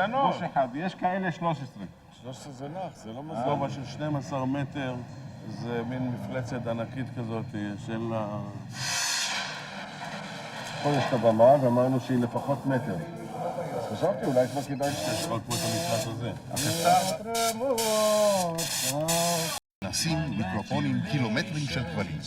קטנות. גוש אחד, יש כאלה 13. 13 זה נח, זה לא מסגובה של 12 מטר, זה מין מפלצת ענקית כזאת של פה יש את הבמה, ואמרנו שהיא לפחות מטר. אז חשבתי, אולי כבר כדאי שיש רק פה את המשחק הזה. נשים מיקרופונים קילומטרים של כבלים.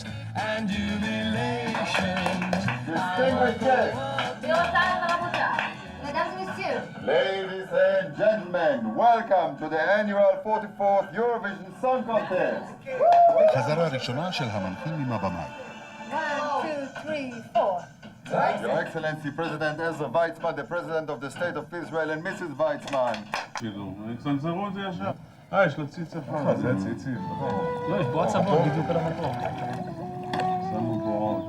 Ladies and gentlemen, welcome to the annual 44th Eurovision Song Contest. חזרה ראשונה של המנחים עם הבמה. 1, 2, 3, 4. Your Excellency President Ezra Weizmann, the President of the State of Israel, and Mrs. Weizmann. כאילו, צנזרו את זה ישר. יש לו ציץ יפה. זה ציצים. לא, יש פה עצבות בדיוק על המקום. שמו בורות.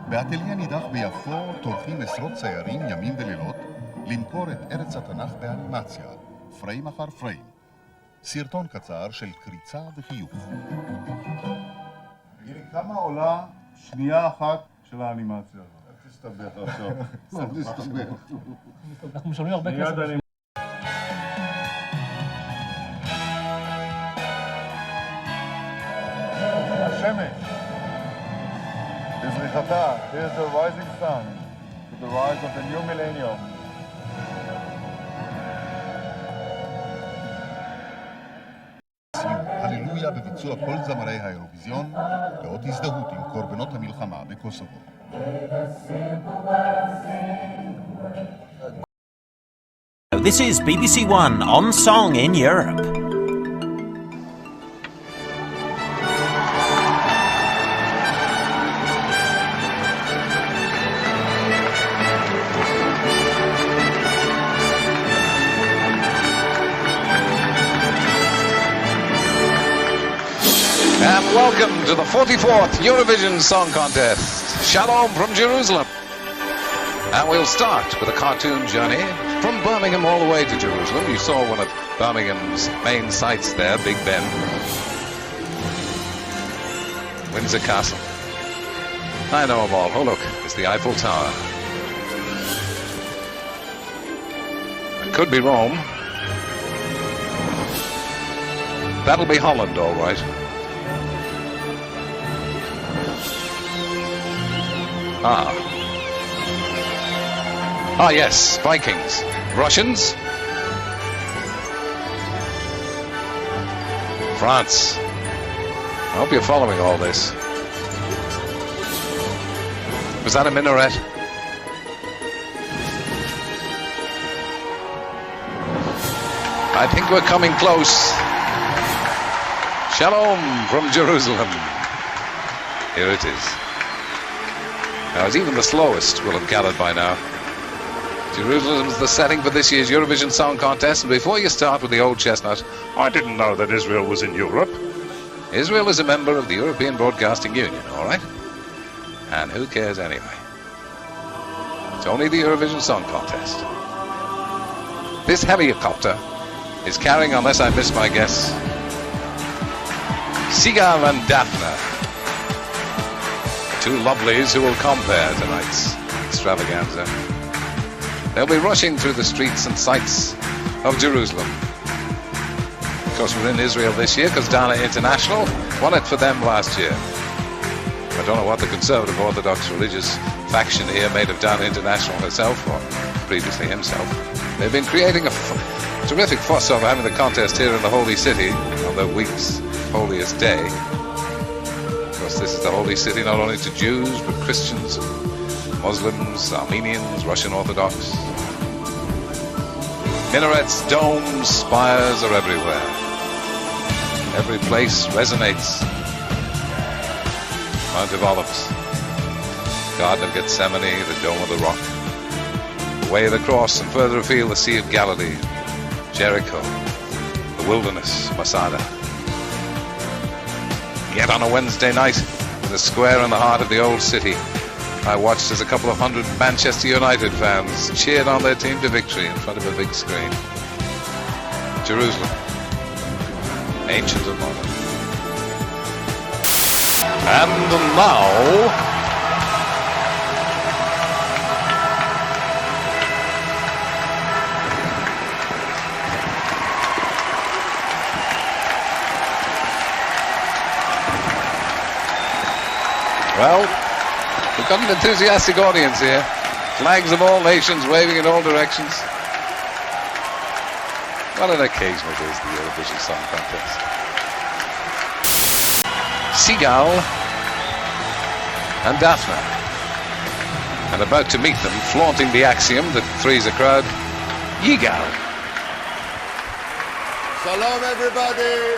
באטליה נידח ביפו טורחים עשרות ציירים ימים ולילות למכור את ארץ התנ"ך באנימציה, פריים אחר פריים. סרטון קצר של קריצה וחיוך. תגידי, כמה עולה שנייה אחת של האנימציה הזאת? תסתבך עכשיו. אנחנו משלמים הרבה כסף. השמש. בזריחתה, here's the rising sun, to the rise of the new millennium. הללויה בביצוע כל זמרי האירוויזיון, לאות הזדהות עם קורבנות המלחמה בקוסובו. This is BBC One on Song in Europe. And welcome to the 44th Eurovision Song Contest. Shalom from Jerusalem. And we'll start with a cartoon journey from Birmingham all the way to Jerusalem. You saw one of Birmingham's main sites there, Big Ben. Windsor Castle. I know them all. Oh look, it's the Eiffel Tower. It could be Rome. That'll be Holland, all right. Ah, yes, Vikings. Russians. France. I hope you're following all this. Was that a minaret? I think we're coming close. Shalom from Jerusalem. Here it is. Now, as even the slowest will have gathered by now, Jerusalem's the setting for this year's Eurovision Song Contest. And before you start with the old chestnut, I didn't know that Israel was in Europe. Israel is a member of the European Broadcasting Union, all right? And who cares anyway? It's only the Eurovision Song Contest. This helicopter is carrying, unless I miss my guess, Sigal and Daphne. Two lovelies who will compare tonight's extravaganza. They'll be rushing through the streets and sights of Jerusalem. Of course, we're in Israel this year because Dana International won it for them last year. I don't know what the conservative Orthodox religious faction here made of Dana International herself, or previously himself. They've been creating a terrific fuss over having the contest here in the Holy City on the week's holiest day. This is the holy city not only to Jews, but Christians, Muslims, Armenians, Russian Orthodox. Minarets, domes, spires are everywhere. Every place resonates. Mount of Olives, Garden of Gethsemane, the Dome of the Rock, the Way of the Cross, and further afield the Sea of Galilee, Jericho, the wilderness, Masada. Yet on a Wednesday night, in the square in the heart of the old city, I watched as a couple of hundred Manchester United fans cheered on their team to victory in front of a big screen. Jerusalem, ancient and modern. And now, well, we've got an enthusiastic audience here. Flags of all nations waving in all directions. What an occasion it is, the Eurovision Song Contest. Seagull and Daphne. And about to meet them, flaunting the axiom that three's a crowd, Yigal. Shalom, everybody.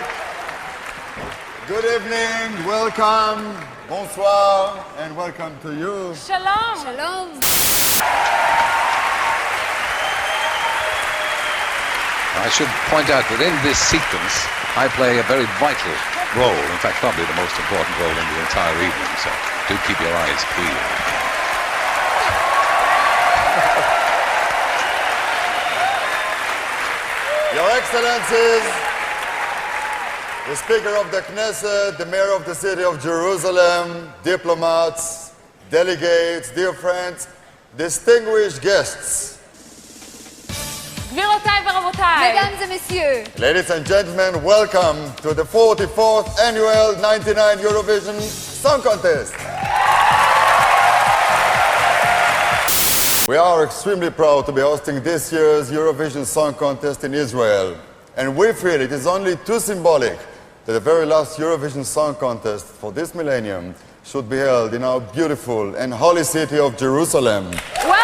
Good evening, welcome, bonsoir, and welcome to you. Shalom. Shalom. I should point out that in this sequence, I play a very vital role, in fact, probably the most important role in the entire evening, so do keep your eyes peeled. Your Excellencies, the Speaker of the Knesset, the Mayor of the City of Jerusalem, diplomats, delegates, dear friends, distinguished guests. גבירותיי ורבותיי. Mesdames et messieurs. Ladies and gentlemen, welcome to the 44th annual 99 Eurovision Song Contest. We are extremely proud to be hosting this year's Eurovision Song Contest in Israel. And we feel it is only too symbolic that the very last Eurovision Song Contest for this millennium should be held in our beautiful and holy city of Jerusalem. Welcome.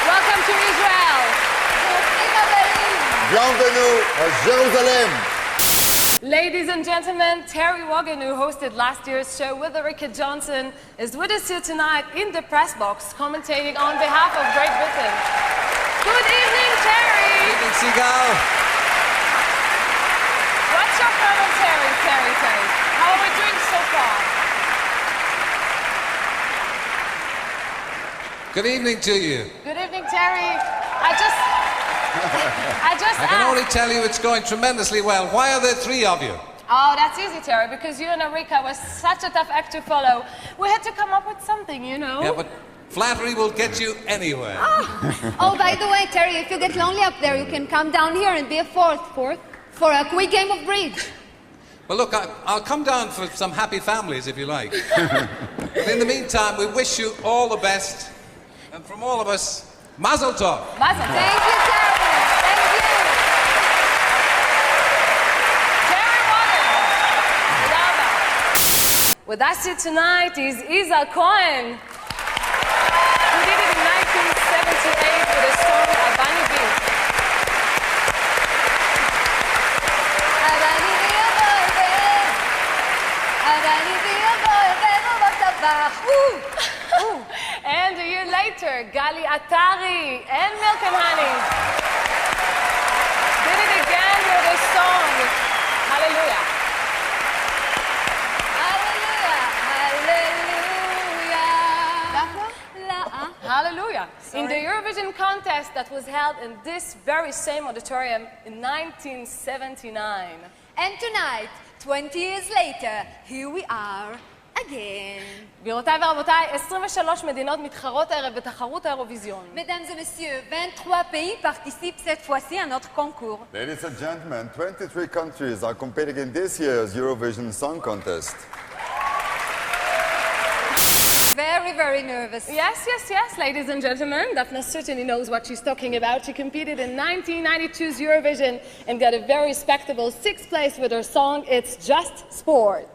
Welcome to Israel. Bienvenue à Jerusalem. Ladies and gentlemen, Terry Wogan, who hosted last year's show with Ulrike Johnson, is with us here tonight in the press box, commentating on behalf of Great Britain. Good evening, Terry. Good evening, Seagull. What's your commentary, Terry? How are we doing so far? Good evening to you. Good evening, Terry. I just I can asked. only tell you it's going tremendously well. Why are there three of you? Oh, that's easy, Terry, because you and Ulrike was such a tough act to follow. We had to come up with something, you know. Yeah, but flattery will get you anywhere. Oh, by the way, Terry, if you get lonely up there, you can come down here and be a fourth for a quick game of bridge. Well, look, I'll come down for some happy families if you like. But in the meantime, we wish you all the best. And from all of us, Mazel Tov. Mazel Tov. Thank you, Terry. Thank you. Terry Wogan. With us here tonight is Yizhar Cohen, who did it in 1978 with a song Abani Beat. And a year later, Gali Atari and Milk and Honey did it again with a song, Hallelujah. Hallelujah. In the Eurovision contest that was held in this very same auditorium in 1979. And tonight, 20 years later, here we are again. גבירותיי ורבותיי, 23 מדינות מתחרות הערב בתחרות האירוויזיון. Mesdames et messieurs, 23 pays participent cette fois-ci à notre concours. Ladies and gentlemen, 23 countries are competing in this year's Eurovision Song Contest. Very, very nervous. Yes, ladies and gentlemen. Daphne certainly knows what she's talking about. She competed in 1992's Eurovision and got a very respectable 6th place with her song, It's Just Sport.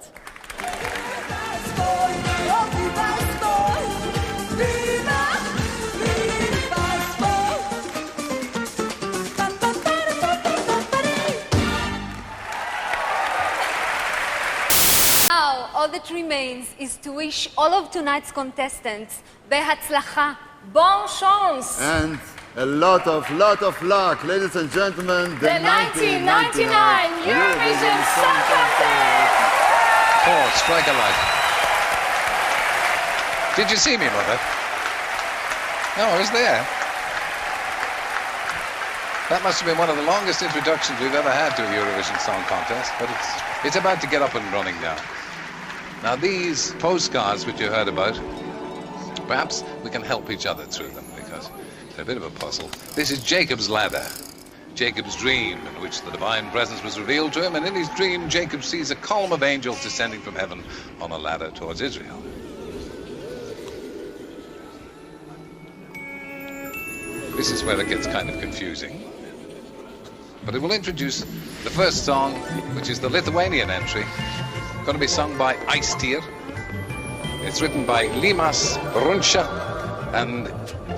Now, all that remains is to wish all of tonight's contestants בהצלחה. Bon chance! And a lot of luck, ladies and gentlemen, The 1999 Eurovision Song Contest! Paul, strike a light. Did you see me, Mother? No, I was there. That must have been one of the longest introductions we've ever had to a Eurovision Song Contest, but it's about to get up and running now. Now these postcards which you heard about, perhaps we can help each other through them because they're a bit of a puzzle. This is Jacob's ladder, Jacob's dream in which the divine presence was revealed to him, and in his dream Jacob sees a column of angels descending from heaven on a ladder towards Israel. This is where it gets kind of confusing. But it will introduce the first song, which is the Lithuanian entry, going to be sung by Aistir. It's written by Limas Runsha and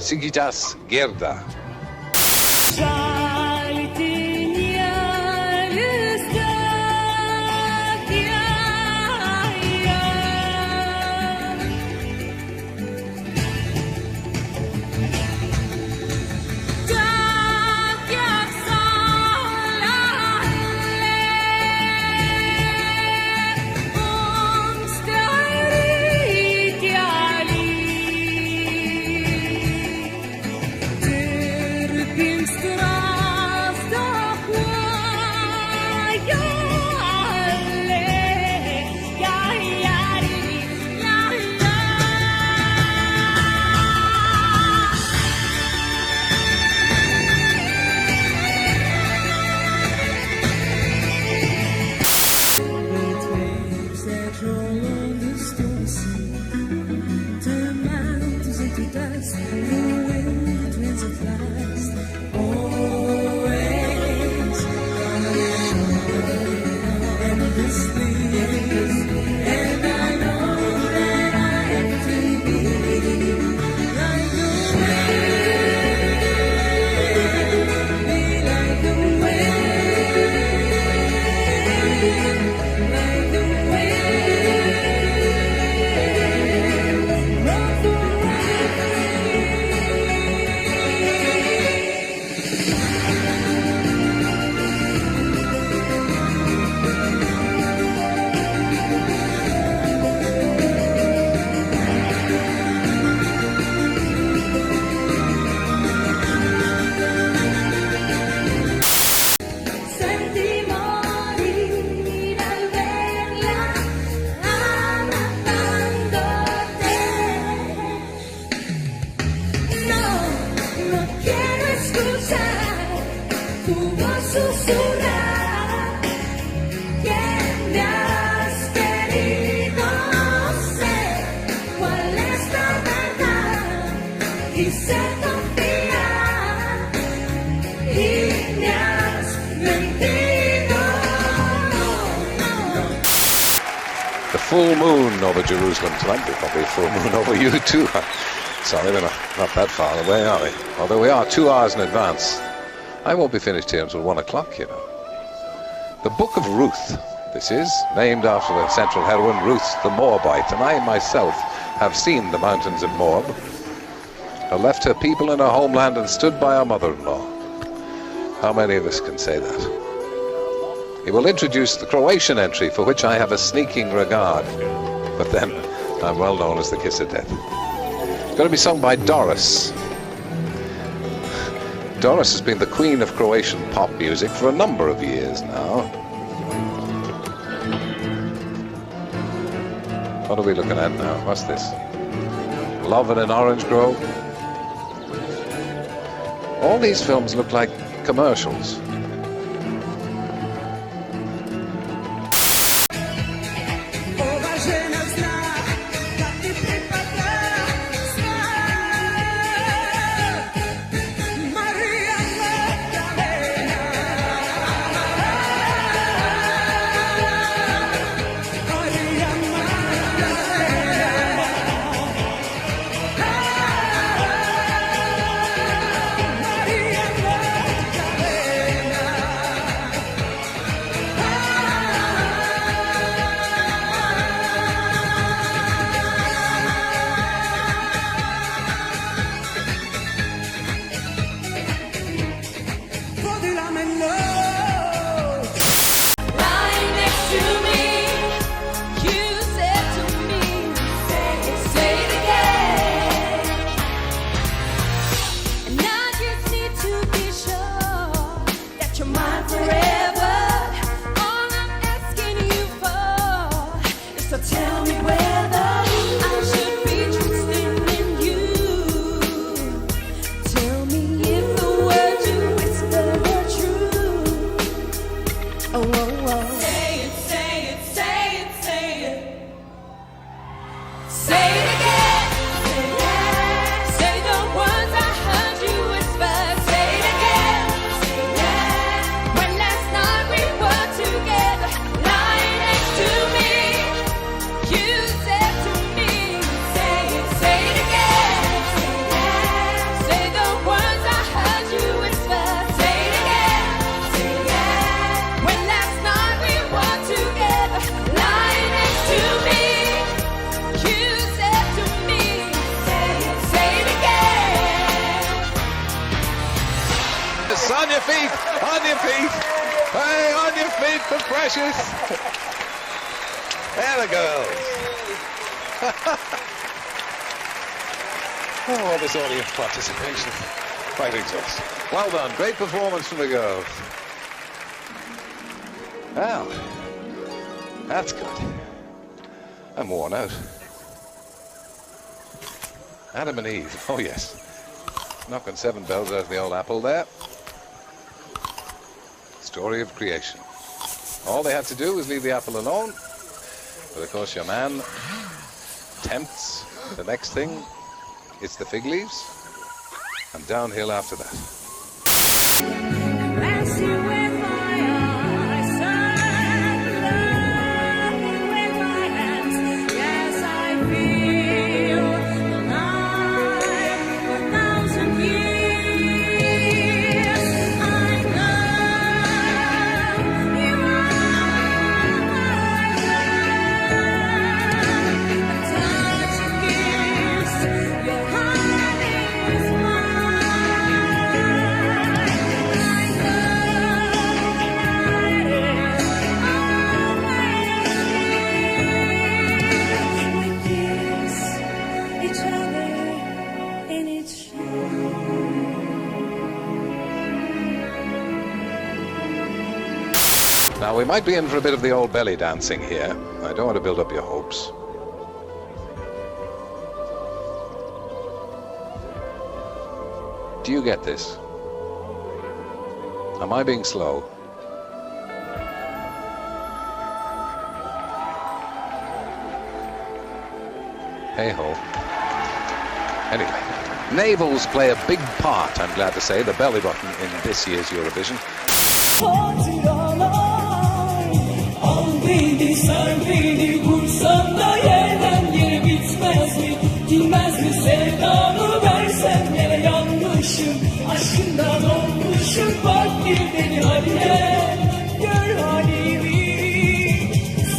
Sigitas Gerda. Full moon over Jerusalem tonight. There'll probably a full moon over you too. Sorry, we're not that far away, are we? Although we are 2 hours in advance. I won't be finished here until 1 o'clock, you know. The Book of Ruth, this is, named after the central heroine, Ruth the Moabite. And I myself have seen the mountains of Moab. I left her people in her homeland and stood by her mother-in-law. How many of us can say that? He will introduce the Croatian entry, for which I have a sneaking regard. But then, I'm well known as the Kiss of Death. It's going to be sung by Doris. Doris has been the queen of Croatian pop music for a number of years now. What are we looking at now? What's this? Love in an Orange Grove? All these films look like commercials. Say it, say it, say it, say it. Say it again. Say yeah. Say the words I heard you whisper. Say it again. Say yeah. When last night we were together, lying next to me, you said to me, say it again. Say yeah. Say the words I heard you whisper. Say it again. Say yeah. When last night we were together, lying next to me, you said to me, say it again. Yes, on your feet, on your feet. Hey, on your feet for Precious. There the girls. Oh, all this audience participation. Quite exhausting. Well done, great performance from the girls. Well, that's good. I'm worn out. Adam and Eve, oh yes. Knocking 7 bells out of the old apple there. Story of creation. All they had to do was leave the apple alone. But of course your man tempts the next thing. It's the fig leaves. And downhill after that. Bless you with my eyes, and love you with my hands. Yes, I feel alive for 1,000 years. I know you are my love. A touch of kiss, your heart is mine. Now, we might be in for a bit of the old belly dancing here. I don't want to build up your hopes. Do you get this? Am I being slow? Hey-ho. Anyway, navels play a big part, I'm glad to say, the belly button in this year's Eurovision. Beni sar beni vursan da yerden yere bitmez mi? Bilmez mi sevdamı versen yere yanmışım. Aşkından olmuşum bak bir beni hadi gel. Gör halimi.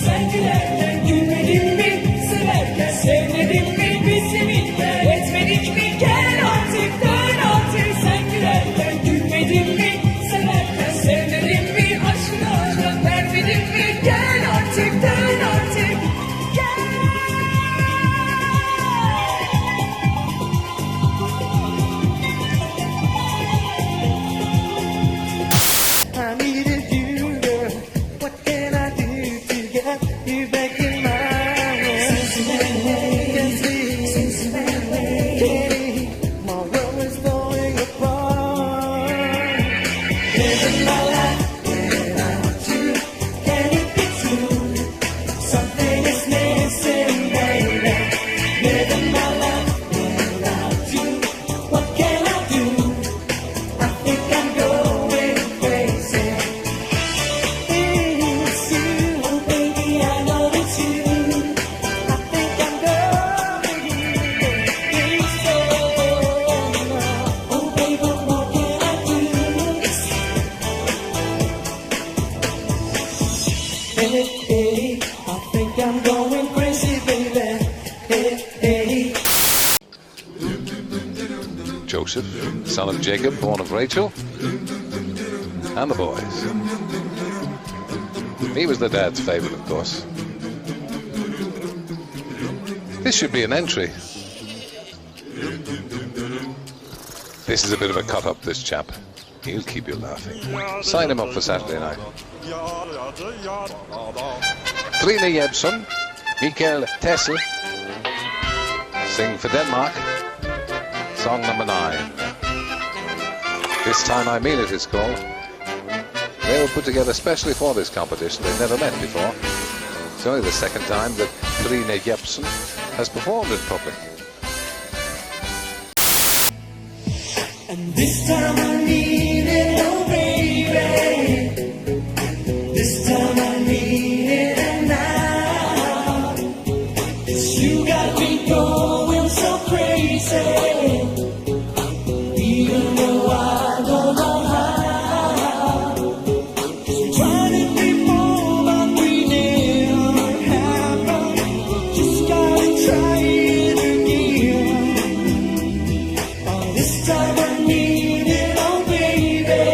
Sen gülerken gülmedin mi? Severken sevmedin mi? Biz seninle etmedik mi? Gel artık dön artık. Sen gülerken gülmedin mi? Severken sevmedin mi? Aşkına can vermedin mi? Gel artık dön artık. I needed you, girl. What can I do to get you back in my world? Katie, my world is falling apart. Living my life without you, can it be true? Something is missing, baby. Living my life without you, what can I do? I think I'm going crazy. It's you, oh baby, I know it's you. I think I'm going crazy. Oh baby, what can I do? Hey, I think I'm going crazy, baby. Hey. Joseph, son of Jacob, born of Rachel, and the boys. He was the dad's favourite, of course. This should be an entry. This is a bit of a cut-up, this chap. He'll keep you laughing. Sign him up for Saturday night. Trine Jebsen, Mikael Tessel, sing for Denmark. Song number 9. This Time I Mean It is called. They were put together specially for this competition. They've never met before. It's only the second time that Trine Jepsen has performed in public. And this time I need it, oh baby. This time I need it and now. 'Cause you got me going so crazy. Even though I don't know how. 'Cause I'm trying to be more, but we never happen. Just gotta try it again. Oh, this time I need it, oh baby.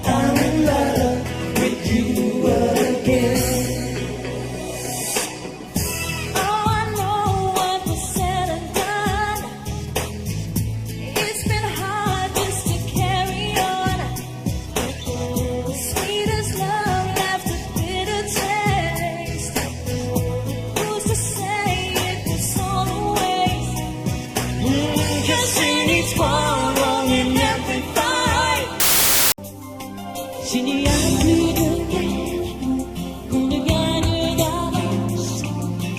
I'm in love with you again. Oh, I know what was said and done. It's been hard just to carry on. Sweet as love left a bitter taste. Who's to say it was all a waste? 'Cause in each quarrel in every fight, s'il n'y a plus de guerre, on ne gagne d'avance.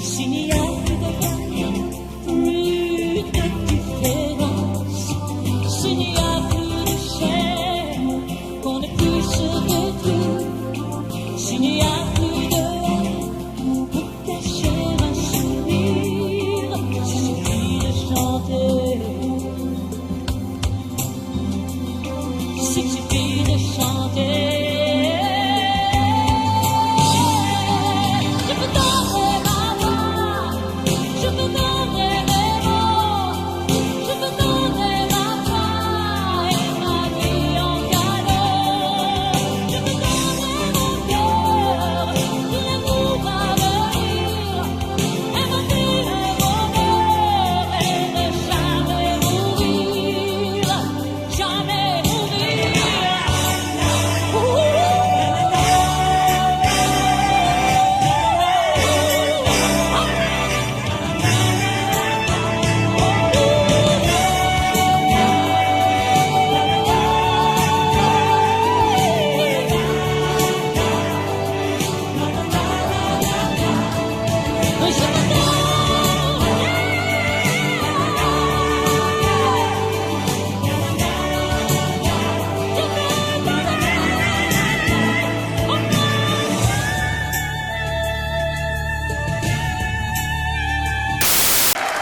S'il n'y a plus de guerre, plus de différence. S'il n'y a plus de chair, qu'on ne puisse se détruire. S'il n'y a plus de haine, pour cacher un sourire. S'il suffit de chanter. S'il suffit de chanter. Je peux donner ma voix, je peux donner mes mots, je peux donner ma foi et ma vie en cadeau. Je peux donner mon cœur, tout l'amour à venir, et ma vie le bonheur et ne jamais mourir, jamais mourir.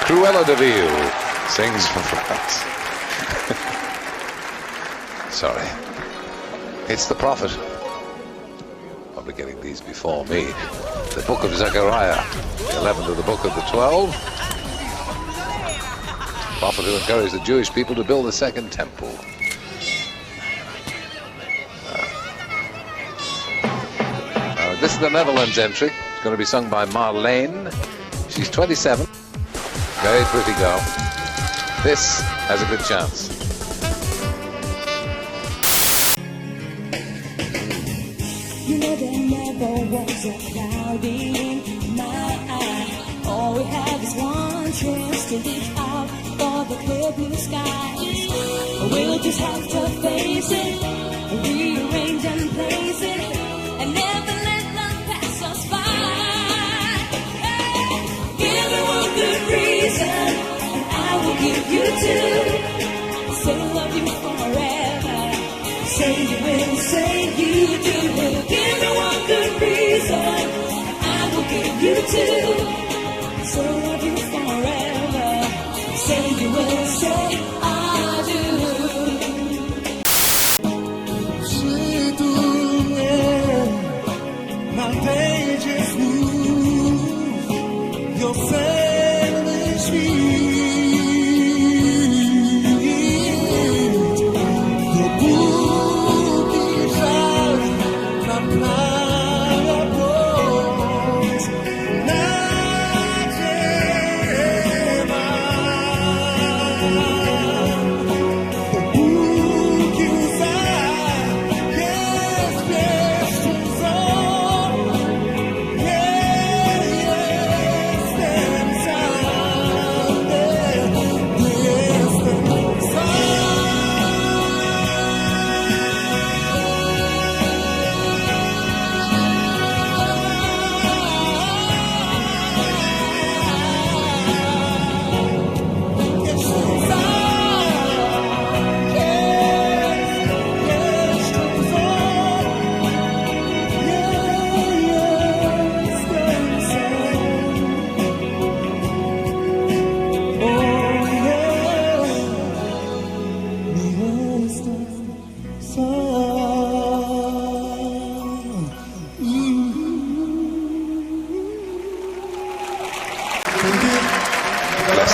Cruella de Vil sings for France. Sorry. It's the prophet. I'll be getting these before me. The book of Zechariah, the 11th of the book of the 12. The prophet who encouraged the Jewish people to build the second temple. This is the Netherlands entry. It's going to be sung by Marlene. She's 27. Very pretty girl. This has a good chance. You know there never was a cloud in my eye. All we have is one chance to reach out for the clear blue skies. We'll just have to face it, rearrange and place it, and never let love pass us by. Give me one good reason, and I will give you two. Say I love you forever. Say you will, say you do. Give me one good reason, I will give you two. Say I love you forever. Say you will, say I do. See through my pages move. Your family sweet. The book is out, not my bones. Not the book is out, yes, questions on. Yes, and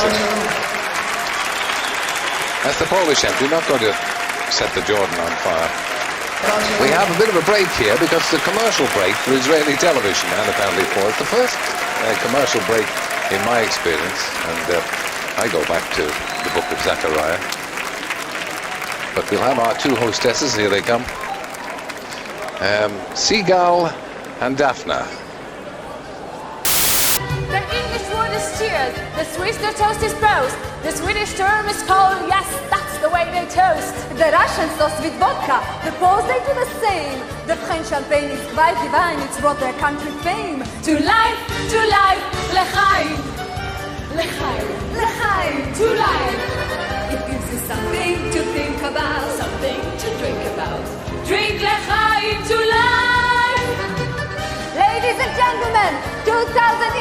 That's it. That's the Polish entry, not going to set the Jordan on fire. We have a bit of a break here because it's a commercial break for Israeli television, and apparently for it. The first commercial break in my experience, and I go back to the book of Zechariah. But we'll have our two hostesses, here they come. Seagull and Daphne. The English word is cheers, the Swiss their toast is prost, the Swedish term is called yes, that's the way they toast. The Russians toast with vodka, the Poles they do the same. The French champagne is quite divine, it's brought their country fame. To life, l'chaim. L'chaim, l'chaim, to life. It gives you something to think about, Something to drink about. Drink l'chaim to life. Ladies and gentlemen, 2,000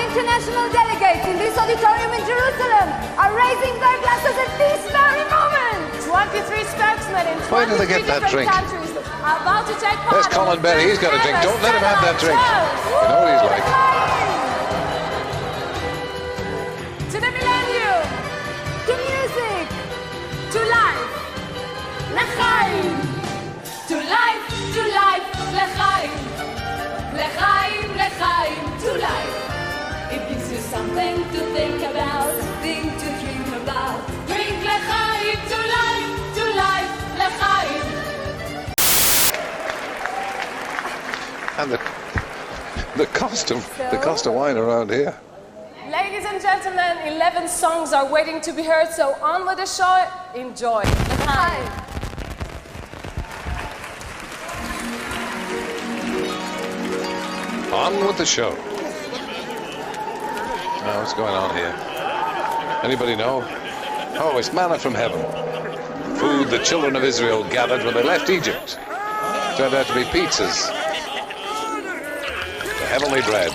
international delegates in this auditorium in Jerusalem are raising their glasses at this very moment. 23 spokesmen in Why do they 23 get that different drink? countries are about to take part. There's Colin Berry, he's got a drink. Don't let him have that drink. You know what he's like. To the millennium, To music, to life, l'chaim. To life, l'chaim. L'chaim, l'chaim, to life. It gives you something to think about, something to dream about. Drink l'chaim to life, l'chaim. And the cost of wine around here. Ladies and gentlemen, 11 songs are waiting to be heard, so on with the show. Enjoy. L'chaim. On with the show. Oh, what's going on here? Anybody know? Oh, it's manna from heaven. Food the children of Israel gathered when they left Egypt. Turned out to be pizzas. The heavenly bread.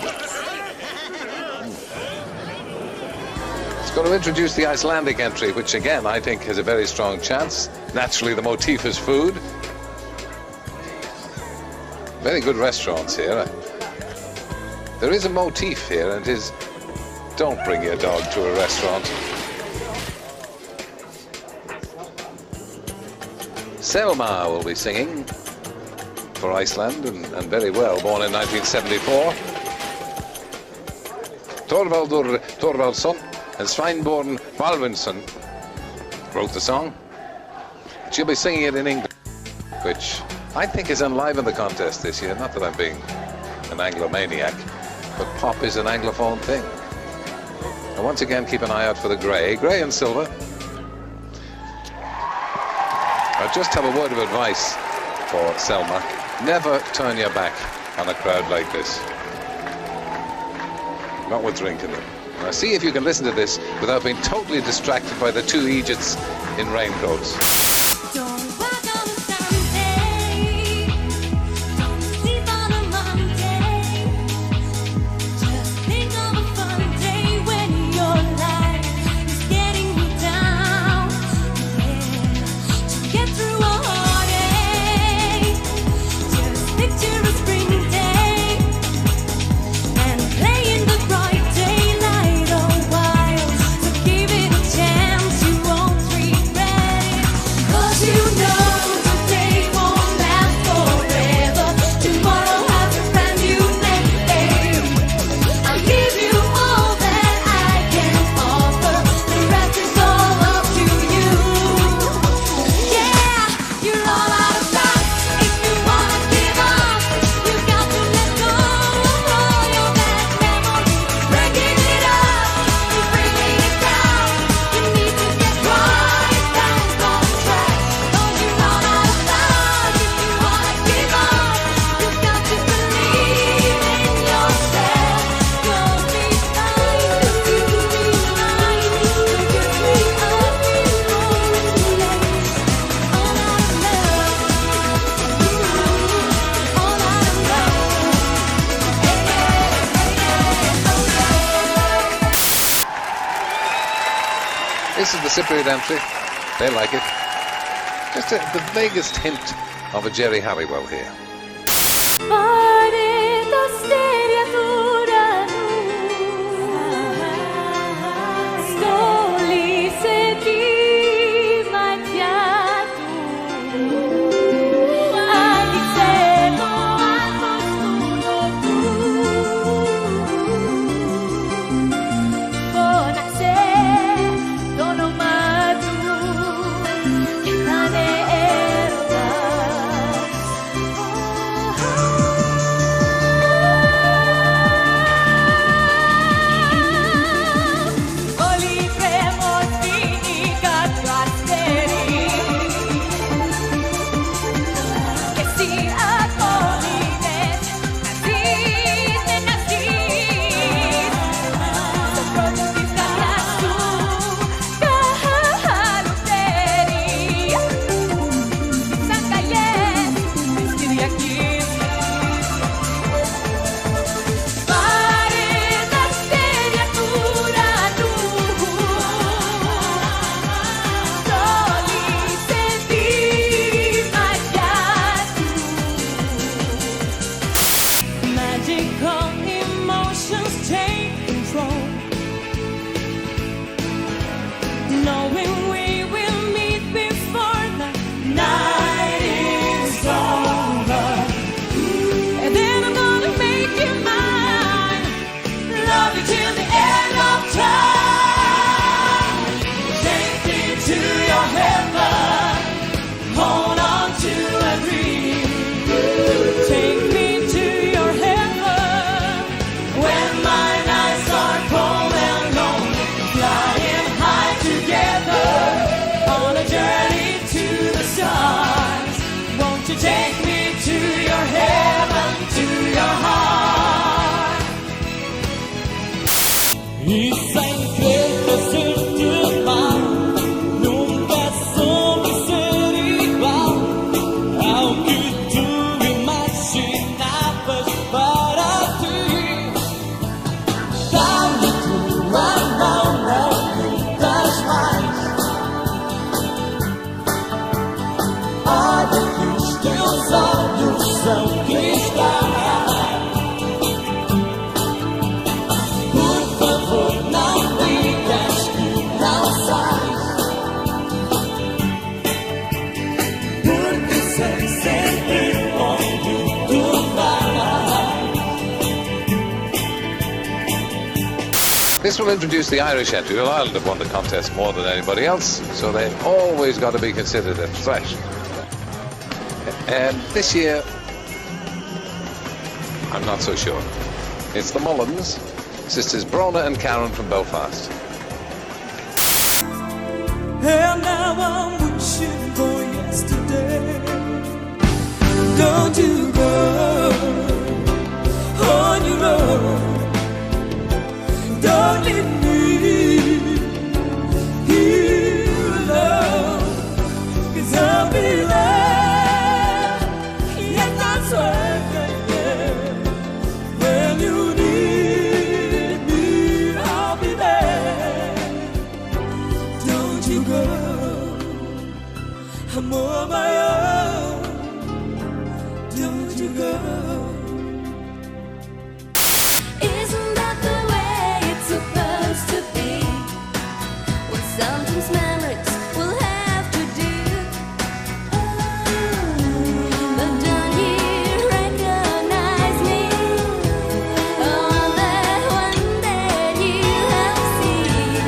It's going to introduce the Icelandic entry, which again I think has a very strong chance. Naturally, the motif is food. Very good restaurants here. There is a motif here, and it is don't bring your dog to a restaurant. Selma will be singing for Iceland, and very well, born in 1974. Thorvaldur Thorvaldsson and Sveinborn Valvinsson wrote the song. She'll be singing it in English, which I think is enlivened the contest this year. Not that I'm being an Anglomaniac, but pop is an Anglophone thing. And once again, keep an eye out for the grey and silver. I just have a word of advice for Selma. Never turn your back on a crowd like this. Not with drink in them. Now see if you can listen to this without being totally distracted by the two Egypts in raincoats. This is the Cypriot entry. They like it. Just the vaguest hint of a Jerry Halliwell here. Story This will introduce the Irish entry. Well, Ireland have won the contest more than anybody else, so they've always got to be considered a threat. And this year, I'm not so sure. It's the Mullins, sisters Brona and Karen from Belfast. And now I'm wishing for yesterday. Don't you go on your own. Don't leave me here alone. 'Cause I'll be there. Yes, I swear. When you need me, I'll be there. Don't you go. I'm on my own. Don't you go. Isn't that the way it's supposed to be? What sometimes memories will have to do. But don't you recognize me? On that one that you have seen,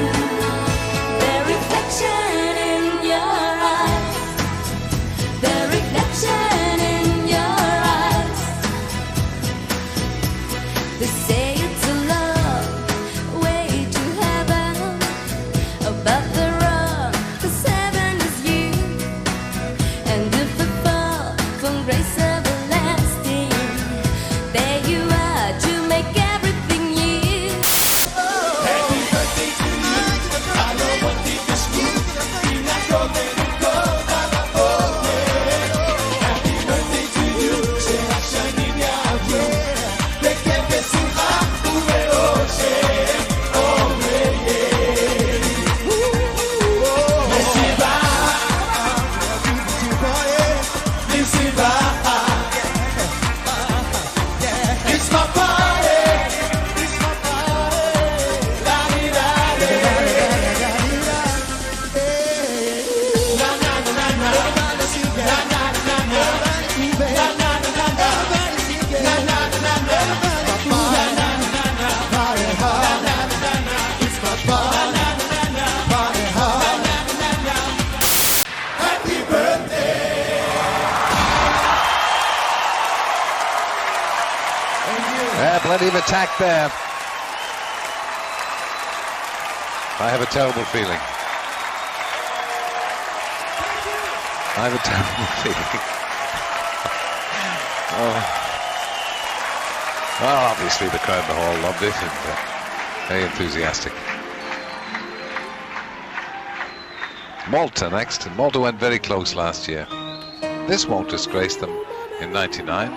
the reflection in your eyes, the reflection in your eyes. They say it's a long way to heaven, but the road to heaven is you. And if I fall from grace everlasting, there you are to make everything new. Happy birthday to you. I know what did this move. Be not going to go Happy birthday to you. Se lascia linea perché pensa pure oggi. Oh yeah. Si va. Si va. It's my party. It's my party. La di da da na na na na na Happy birthday. Plenty of attack there. I have a terrible feeling. I have a terrible feeling. Well, obviously the crowd in the hall loved it and very enthusiastic. Malta next, and Malta went very close last year. This won't disgrace them in '99.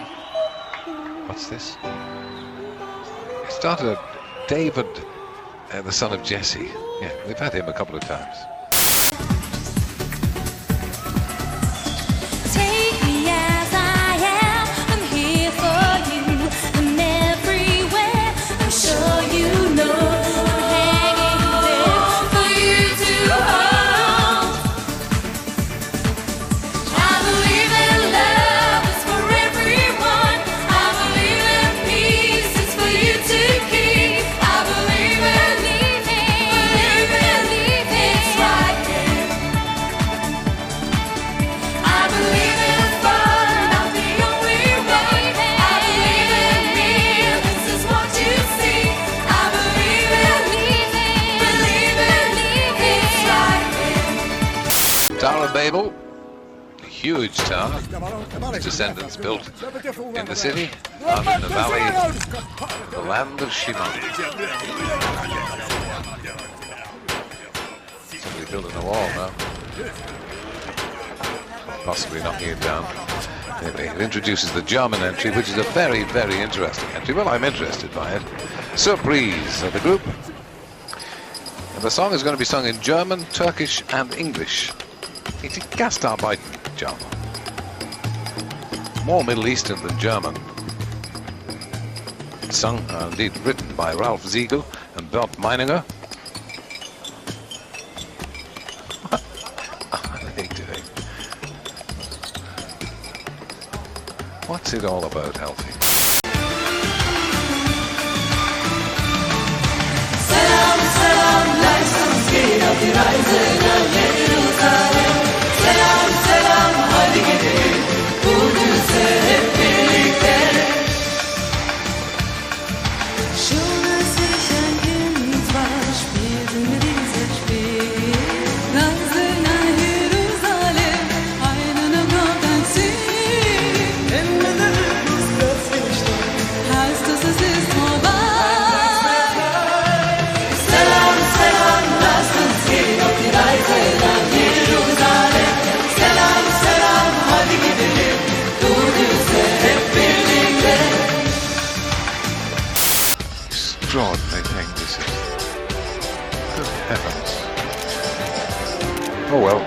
What's this? It started out David, the son of Jesse. Yeah, we've had him a couple of times. Take me as I am. I'm here for you. I'm everywhere. I'm sure you know. I'm hanging there for you to hold. I believe in love is for everyone. I believe in peace is for you to keep. I believe in leaving. It's right. I believe in fun, not the only way. I believe in me, this is what you see. I believe in leaving, it's right. Tower of Babel, a huge tower. His descendants built in the city, out in the valley, the land of Shimon. Somebody building a wall now. Possibly knocking it down. It introduces the German entry, which is a very, very interesting entry. Well, I'm interested by it. Surprise of the group. And the song is going to be sung in German, Turkish and English. It's Gastarbeiten German. More Middle Eastern than German. Sung, indeed written by Ralph Siegel and Bert Meininger. What's it all about, Alfie? Salam reise nach Jerusalem. Selam selam hadi gidelim Kudüs'e hep birlikte. Schon als ich ein Kind war, spielten wir dieses Spiel. Reise nach Jerusalem, einen am Nord ein Ziel. Ende der Welt ist plötzlich stumm, heißt es, es ist vorbei. Selam, selam, lasst uns gehen auf die Reise nach Jerusalem. Selam, selam, hadi gidelim Kudüs'e hep birlikte. Extraordinary thing this is. Good heavens. Oh well.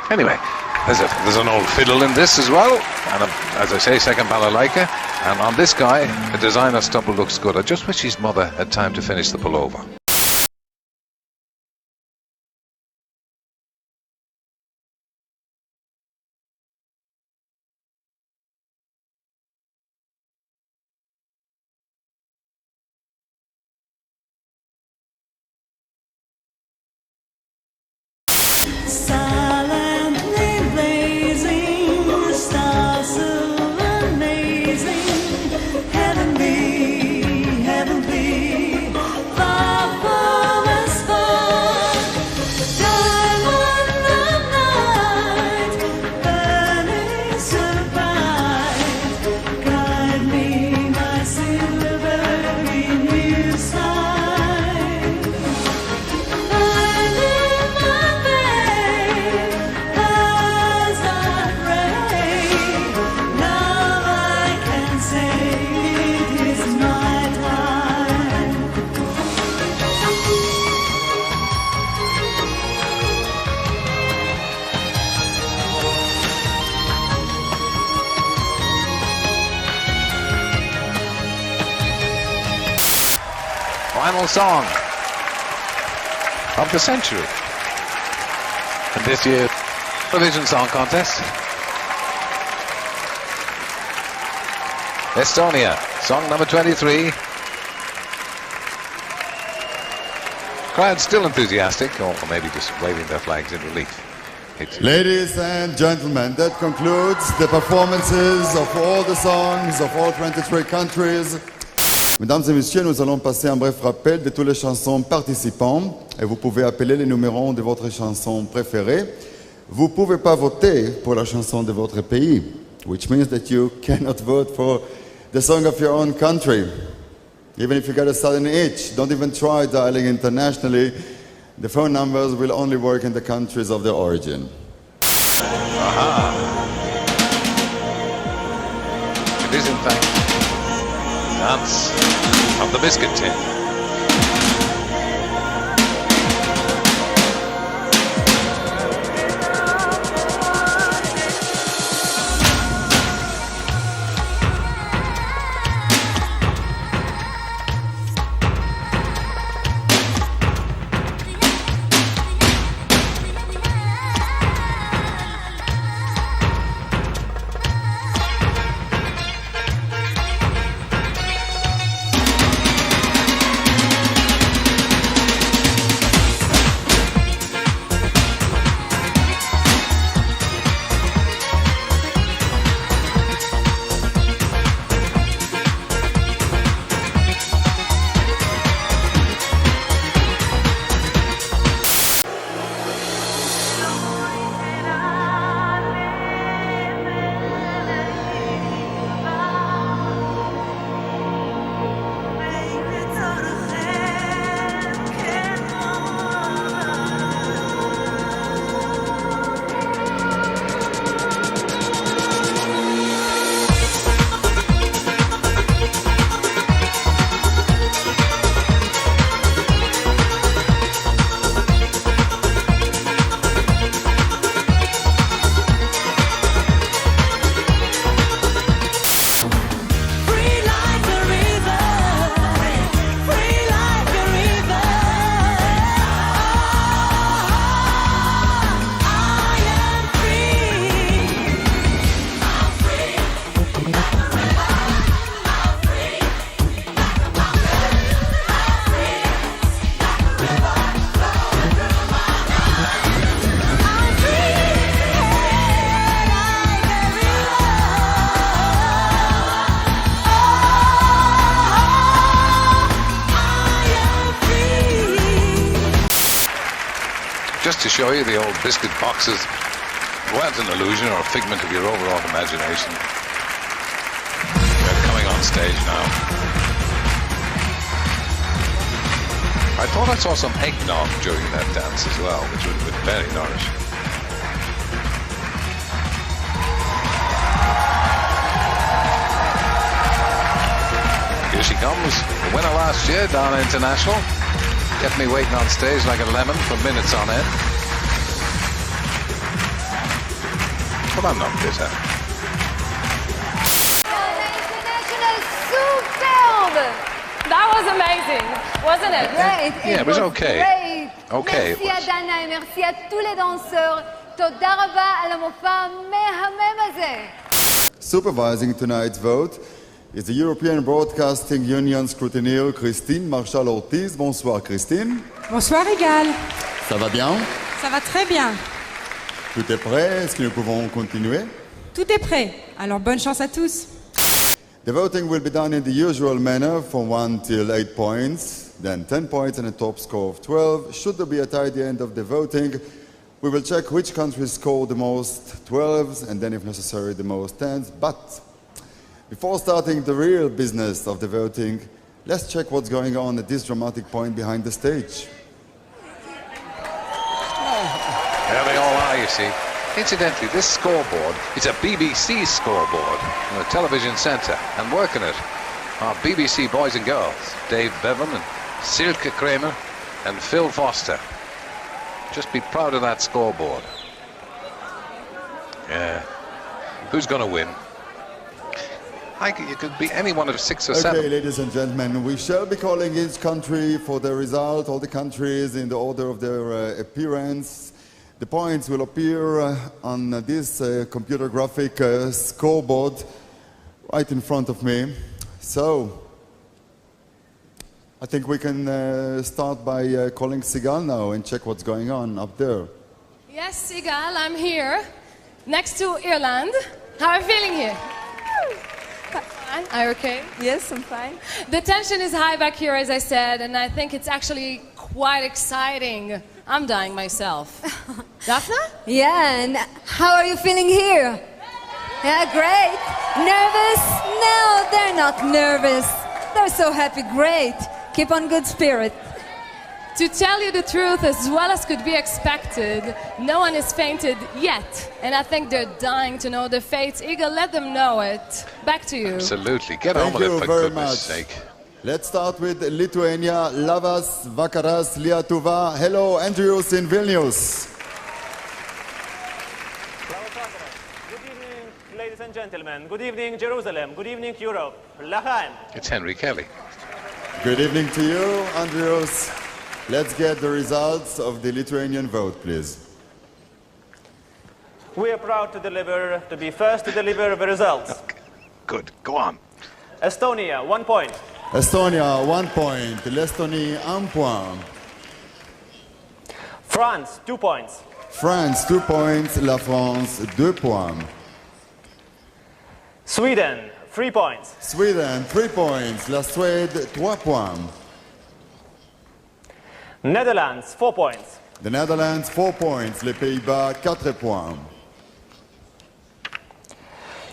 Anyway, there's an old fiddle in this as well, and as I say, second balalaika. And on this guy, the designer stumble looks good. I just wish his mother had time to finish the pullover. Silently blazing, the stars so amazing, heavenly, heavenly, far from us far. Diamond of night, burning so bright, guide me, my silvery new side. Final song of the century. And this year's Eurovision Song Contest. Estonia, song number 23. Crowd still enthusiastic, or maybe just waving their flags in relief. Ladies and gentlemen, that concludes the performances of all the songs of all 23 countries. Mesdames et messieurs, nous allons passer un bref rappel de toutes les chansons participantes et vous pouvez appeler les numéros de votre chanson préférée. Vous ne pouvez pas voter pour la chanson de votre pays, which means that you cannot vote for the song of your own country. Even if you got a sudden itch, don't even try dialing internationally. The phone numbers will only work in the countries of their origin. Aha. It is in fact dance of the biscuit tin. just to show you the old biscuit boxes weren't an illusion or a figment of your overall imagination. They're coming on stage now. I thought I saw some eggnog during that dance as well, which would have been very nourishing. Here she comes, the winner last year, Dana International. Kept me waiting on stage like a lemon for minutes on end. But I'm not bitter. International superbe! That was amazing, wasn't it? Great. Yeah, it was okay. Great. Okay. Merci à Dana et merci à tous les danseurs. תודה רבה על המופע המהמם הזה. Supervising tonight's vote is the European Broadcasting Union scrutineer Christine Marchal-Ortiz. Bonsoir Christine. Bonsoir Égal. Ça va bien? Ça va très bien. Tout est prêt? Est-ce que nous pouvons continuer? Tout est prêt. Alors bonne chance à tous. The voting will be done in the usual manner from 1 till 8 points, then 10 points and a top score of 12. Should there be a tie at the end of the voting, we will check which country scored the most 12s and then if necessary the most 10s. But before starting the real business of the voting, let's check what's going on at this dramatic point behind the stage. There they all are, you see. Incidentally, this scoreboard is a BBC scoreboard in the television centre, and working it are BBC boys and girls, Dave Bevan and Silke Kramer and Phil Foster. Just be proud of that scoreboard. Yeah. Who's going to win? It could be any one of 6 or 7. Okay, ladies and gentlemen, we shall be calling each country for the result, all the countries in the order of their appearance. The points will appear on this computer graphic scoreboard right in front of me. So, I think we can start by calling Sigal now and check what's going on up there. Yes, Sigal, I'm here, next to Ireland. How are you feeling here? Fine. Are you okay? Yes, I'm fine. The tension is high back here, as I said, and I think it's actually quite exciting. I'm dying myself. Daphne? Yeah, and how are you feeling here? Yeah, great. Nervous? No, they're not nervous. They're so happy. Great. Keep on good spirit. To tell you the truth, as well as could be expected, no one has fainted yet. And I think they're dying to know their fate. Igor, let them know it. Back to you. Absolutely. Get on with it, for goodness sake. Let's start with Lithuania. Lavas, Vakaras, Liatuva. Hello, Andrews in Vilnius. Good evening, ladies and gentlemen. Good evening, Jerusalem. Good evening, Europe. Lachaim. It's Henry Kelly. Good evening to you, Andrews. Let's get the results of the Lithuanian vote, please. We are proud to be first to deliver the results. Okay. Good, go on. Estonia, 1 point. Estonia, 1 point. L'Estonie, 1 point. France, 2 points. France, 2 points. La France, 2 points. Sweden, 3 points. Sweden, 3 points. La Suède, 3 points. Netherlands, 4 points. The Netherlands, 4 points. Les Pays-Bas, 4 points.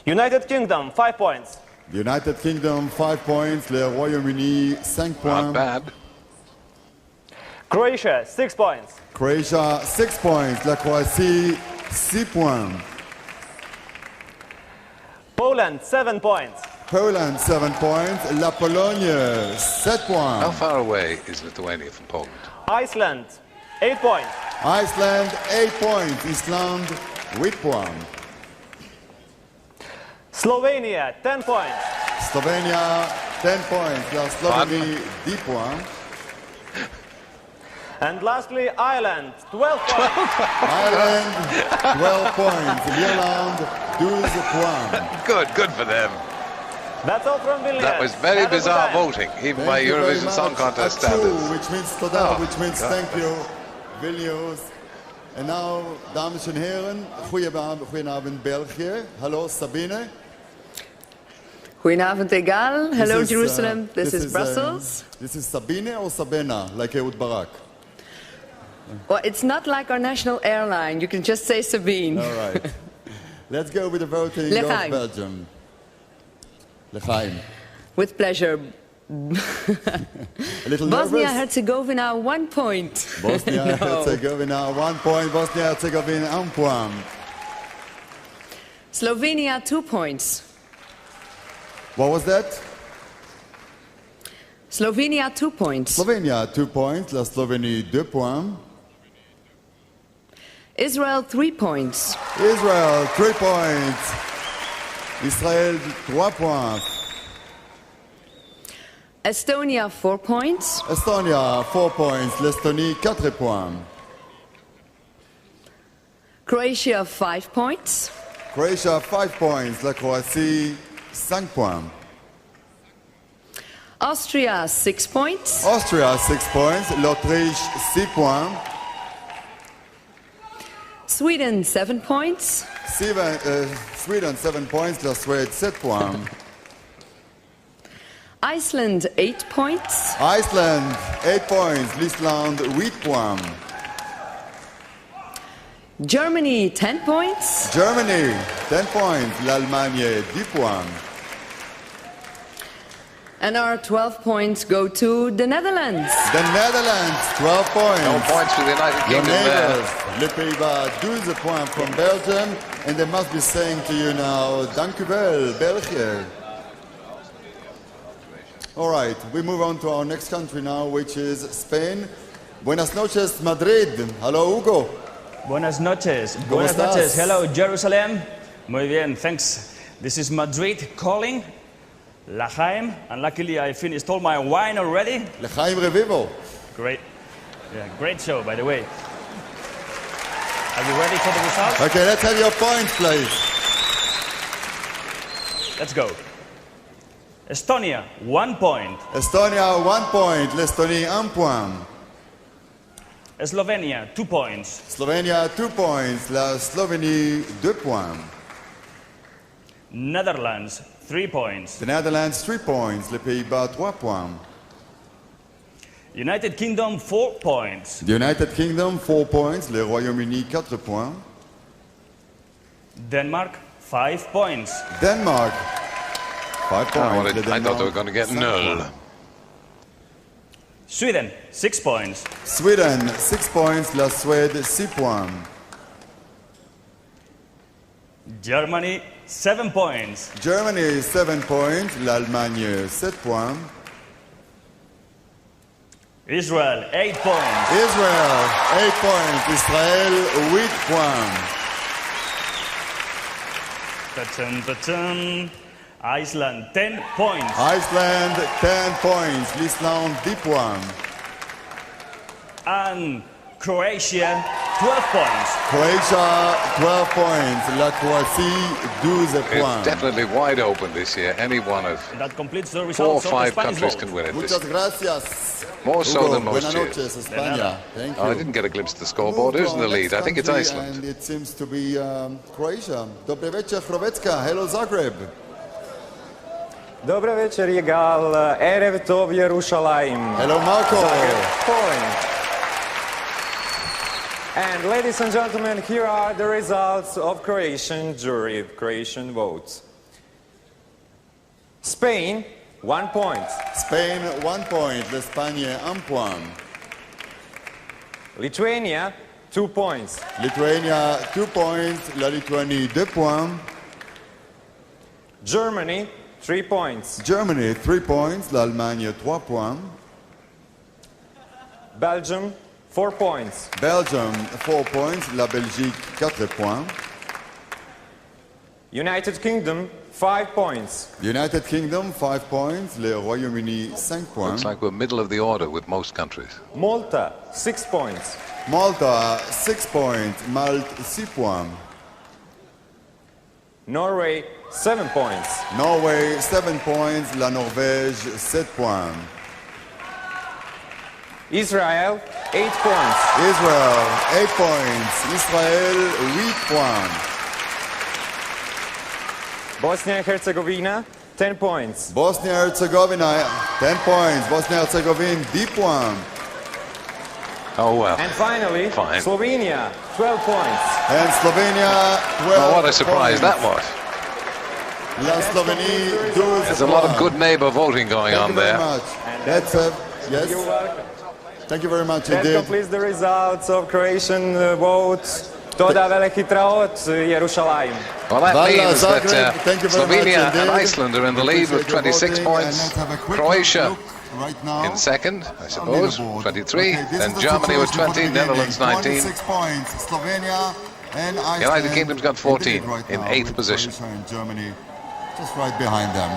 United Kingdom, 5 points. The United Kingdom, 5 points. Le Royaume-Uni, 5 points. Not bad. Croatia, 6 points. Croatia, 6 points. La Croatie, 6 points. Poland, 7 points. Poland, 7 points. La Pologne, 7 points. How far away is Lithuania from Poland? Iceland, 8 points. Iceland, 8 points. Iceland, 8 points. Slovenia, 10 points. Slovenia, 10 points. La Slovénie, 10 points. And lastly, Ireland, 12 points. Ireland, 12 points. Ireland, 12 points. Good for them. That's all from Vilnius. That was very bizarre voting, even by Eurovision Song Contest standards. Which means toda, which means thank you, Vilnius. En nou, dames en heren, goedenavond België. Hallo Sabine. Goedenavond, Egal. Hello, Jerusalem. This is Brussels. This is Sabine or Sabena, like Ehud Barak? Well, it's not like our national airline. You can just say Sabine. All right. Let's go with the voting L'chaim. of Belgium. L'chaim. With pleasure. A little nervous? Bosnia-Herzegovina, 1 point. Bosnia-Herzegovina, 1 point. Bosnia-Herzegovina, 1 point. Slovenia, 2 points. What was that? Slovenia, 2 points. Slovenia, 2 points. La Slovénie, 2 points. Israel, 3 points. Israel, 3 points. Israël, 3 points. Estonia, 4 points. Estonia, 4 points. L'Estonie, 4 points. Croatia, 5 points. Croatia, 5 points. La Croatie, 5 points. Austria, 6 points. Austria, 6 points. L'Autriche, 6 points. Sweden, 7 points. Sweden, 7 points. La Suède, 7 points. Iceland, 8 points. Iceland, 8 points. L'Islande, 8 points. Germany, 10 points. Germany, 10 points. L'Allemagne, 10 points. And our 12 points go to the Netherlands. The Netherlands, 12 points. No points for the United Your Kingdom there. neighbors, les Pays-Bas, 12 points from Belgium. And they must be saying to you now, dank u wel, België. All right, we move on to our next country now, which is Spain. Buenas noches, Madrid. Hello, Hugo. Buenas noches. ¿Cómo Buenas noches. estás? Hello, Jerusalem. Muy bien, thanks. This is Madrid calling. L'chaim, and luckily I finished all my wine already. L'chaim revivo. Great. Yeah, great show, by the way. Are you ready for the results? Okay, let's have your points, please. Let's go. Estonia, 1 point. Estonia, 1 point. L'Estonie, 1 point. Slovenia, 2 points. Slovenia, 2 points. La Slovénie, 2 points. Netherlands, 3 points. The Netherlands, 3 points. Les Pays-Bas, 3 points. United Kingdom, 4 points. The United Kingdom, 4 points. Le Royaume-Uni, 4 points. Denmark, 5 points. Denmark, 5 points. I thought they were going to get null. Sweden, 6 points. Sweden, 6 points. La Suède, 6 points. Germany, 7 points. Germany, 7 points. L'Allemagne, 7 points. Israel, 8 points. Israel, 8 points. Israël, 8 points. Ta-ta-ta-ta. Iceland, 10 points. Iceland, 10 points. L'Islande, 10 points. And Croatia, 12 points. Croatia, 12 points. La Croatie, 12 It's points. definitely wide open this year. Any one of That completes the 4 or results of the 5 Spanish countries vote. can win it. Muchas gracias. More so Hugo, than most buenas years. noches, España. Thank you. Oh, I didn't get a glimpse of the scoreboard. Move Who's to in the our lead? next I think it's country, Iceland. And it seems to be Croatia. Dobre večer, Hrvatska. Hello, Zagreb. Dobar večer, Jegal. Erev Tov, Yerushalayim. Hello, Marco. Zagreb, Poland. And ladies and gentlemen, here are the results of Croatian jury, Croatian votes. Spain, 1 point. Spain, 1 point. L'Espagne, 1 point. Lithuania, 2 points. Lithuania, 2 points. La Lituanie, 2 points. Germany, 3 points. Germany, 3 points. L'Allemagne, 3 points. Belgium, 4 points. Belgium, 4 points. La Belgique, 4 points. United Kingdom, 5 points. United Kingdom, 5 points. Le Royaume-Uni, 5 points. Looks like we're middle of the order with most countries. Malta, 6 points. Malta, 6 points. Malte, 6 points. Norway, 7 points. Norway, 7 points. La Norvège, 7 points. Israel, 8 points. Israel, 8 points. Israël, 8 points. Bosnia-Herzegovina, 10 points. Bosnia-Herzegovina, 10 points. Bosnia-Herzegovina, 10 points. Oh, well. And finally, Fine. Slovenia, 12 points. And Slovenia, 12 Oh, what a surprise points. that was. La Slovénie, 12 There's a lot of points. good neighbour voting going on Thank you there. very much. That's yes. You're welcome. Thank you very much That indeed. completes the results of Croatian vote. Toda veliki traot, Jerusalem. Well, that Vala, means that Zagreb, thank you very much Slovenia and indeed. Iceland are in the lead with Appreciate 26 your voting, and points. let's have a quick Croatia look right now in second, I on suppose, leaderboard. 23. Okay, this Then is the Germany with situation for 20, the Netherlands beginning. 19. 26 points. Slovenia and Iceland. United Kingdom's got 14 right in now, 8th with position. Croatia and Germany just right behind them.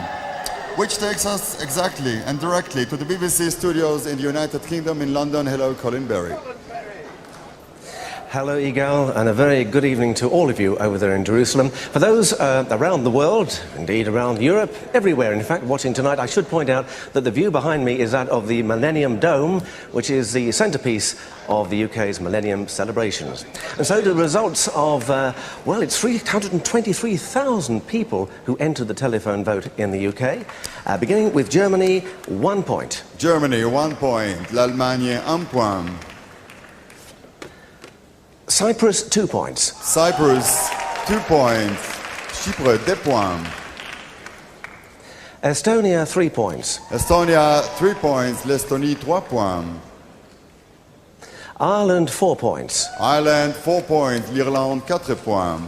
Which takes us exactly and directly to the BBC studios in the United Kingdom in London. Hello, Colin Berry. Hello, Igal, and a very good evening to all of you over there in Jerusalem. For those around the world, indeed around Europe, everywhere, in fact, watching tonight, I should point out that the view behind me is that of the Millennium Dome, which is the centrepiece of the UK's Millennium celebrations. And so the results of, well, it's 323,000 people who entered the telephone vote in the UK, beginning with Germany, 1 point. Germany, 1 point. L'Allemagne, 1 point. Cyprus, 2 points. Cyprus, 2 points. Chypre, 2 points. Estonia, 3 points. Estonia, 3 points. L'Estonie, 3 points. Ireland, 4 points. Ireland, 4 points. L'Irlande, 4 points.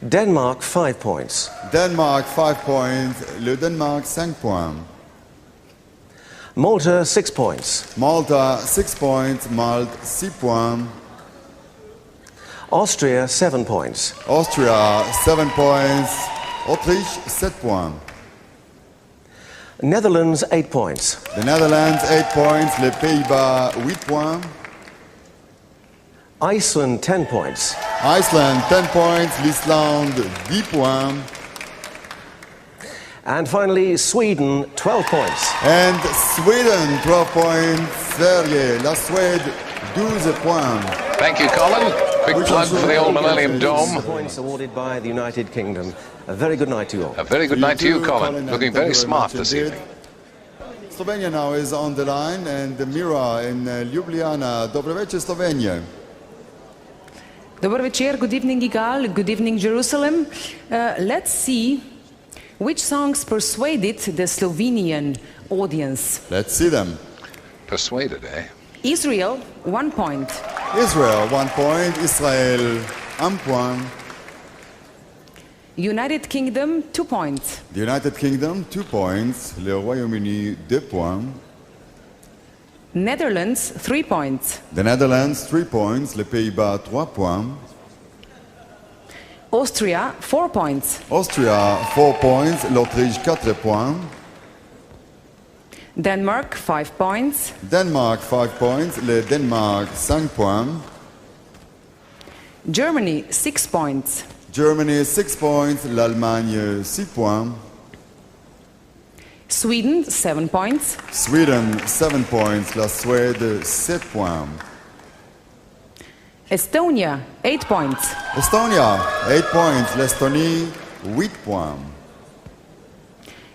Denmark, 5 points. Denmark, 5 points. Le Danemark, 5 points. Malta, 6 points. Malta, 6 points. Malte, 6 points. Austria, 7 points. Austria, 7 points. Autriche, 7 points. Netherlands, 8 points. The Netherlands, 8 points. Les Pays-Bas, 8 points. Iceland, 10 points. Iceland, 10 points. L'Islande, 10 points. And finally, Sweden, 12 points. And Sweden, 12 points. Sverige, la Suède, 12 points. Thank you, Colin. Quick plug for the old Millennium Dome. Points awarded by the United Kingdom. A very good night to you all. A very good night to you, Colin. and Looking thank very you smart much this indeed. evening. Slovenia now is on the line, and Mira in Ljubljana. Dobro večer, Slovenija. Dobro večer, good evening, Igal, good evening, Jerusalem. Let's see which songs persuaded the Slovenian audience. Let's see them. Persuaded, eh? Israel, 1 point. Israel, 1 point. Israel, 1 point. United Kingdom, 2 points. The United Kingdom, 2 points. Le Royaume-Uni, 2 points. Netherlands, 3 points. The Netherlands, 3 points. Les Pays-Bas, 3 points. Austria, 4 points. Austria, 4 points. L'Autriche, 4 points. Denmark, 5 points. Denmark, 5 points. Le Danemark, 5 points. Germany, 6 points. Germany, 6 points. L'Allemagne, 6 points. Sweden, 7 points. Sweden, 7 points. La Suède, 7 points. Estonia, 8 points. Estonia, 8 points. L'Estonie, 8 points.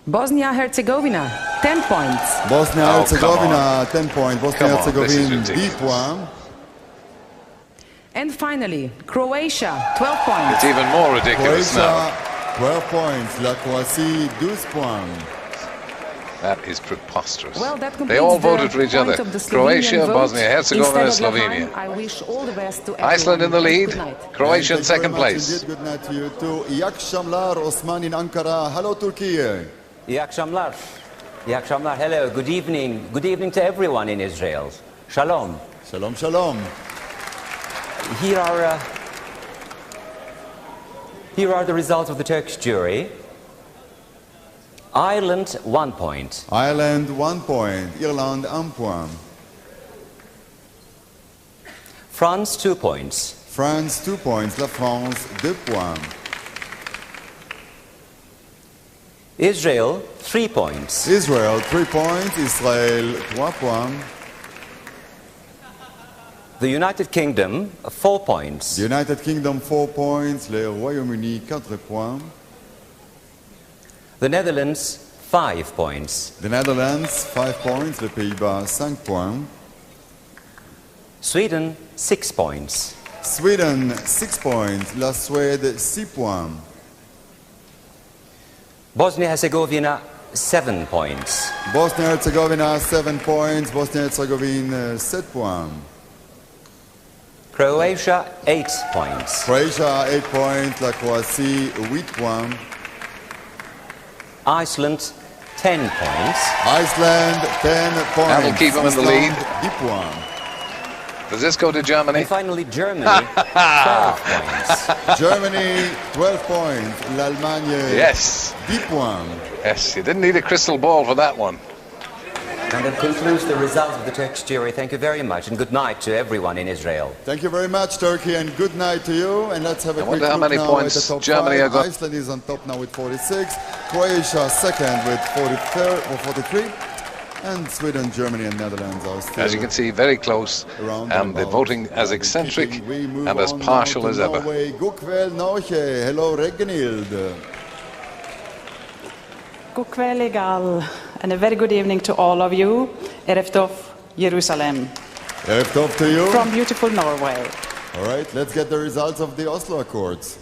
Bosnia-Herzegovina, 10 points. Bosnia-Herzegovina, 10 points. Come on, this is Bosnia-Herzegovina, ridiculous. 10 points. And finally, Croatia, 12 points. It's even more ridiculous now. Croatia, 12 points. La Croatie, 12 points. That is preposterous. Well, that They all completes the voted for each point other. of the Slovenian Croatia, vote. Bosnia-Herzegovina, Instead of Slovenia. Lahain, I wish all the best to everyone. Iceland in the lead. Good night. Croatia in And thank you second very much place. indeed. Good night to you too. İyi akşamlar Osman in Ankara. Hello Turkey. İyi akşamlar. İyi akşamlar. Hello, good evening. Good evening to everyone in Israel. Shalom. Shalom, shalom. Here are the results of the Turkish jury. Ireland, 1 point. Ireland, 1 point. Irlande, 1 point. France, 2 points. France, 2 points. La France, 2 points. Israel, 3 points. Israel, 3 points. Israël, 3 points. The United Kingdom, 4 points. The United Kingdom, 4 points. Le Royaume-Uni, 4 points. The Netherlands, 5 points. The Netherlands, 5 points. Les Pays-Bas, 5 points. Sweden, 6 points. Sweden, 6 points. La Suède, 6 points. Bosnia-Herzegovina, 7 points. Bosnia-Herzegovina, 7 points. Bosnia-Herzegovina, 7 points. Croatia, 8 points. Croatia, 8 points. La Croatie, 8 points. Iceland, 10 points. Iceland, 10 points. That will keep them in the lead. Iceland, 10 points. Does this go to Germany? And finally, Germany, 12 points. Germany, 12 points. L'Allemagne, Yes. 10 points. Yes, you didn't need a crystal ball for that one. And that concludes the results of the Turkish jury. Thank you very much, and good night to everyone in Israel. Thank you very much, Turkey, and good night to you. And let's have a I quick wonder how look many now points at the top Germany five. have got. Iceland is on top now with 46. Croatia second with 43. And Sweden, Germany, and Netherlands are still. As you can see, very close, and the voting as eccentric and as partial as ever. Norway. Gukvel Norge. Hello, Regnild. God kväll, Igal, and a very good evening to all of you. Erev Tov, Jerusalem. Erev Tov to you. From beautiful Norway. All right, let's get the results of the Oslo Accords.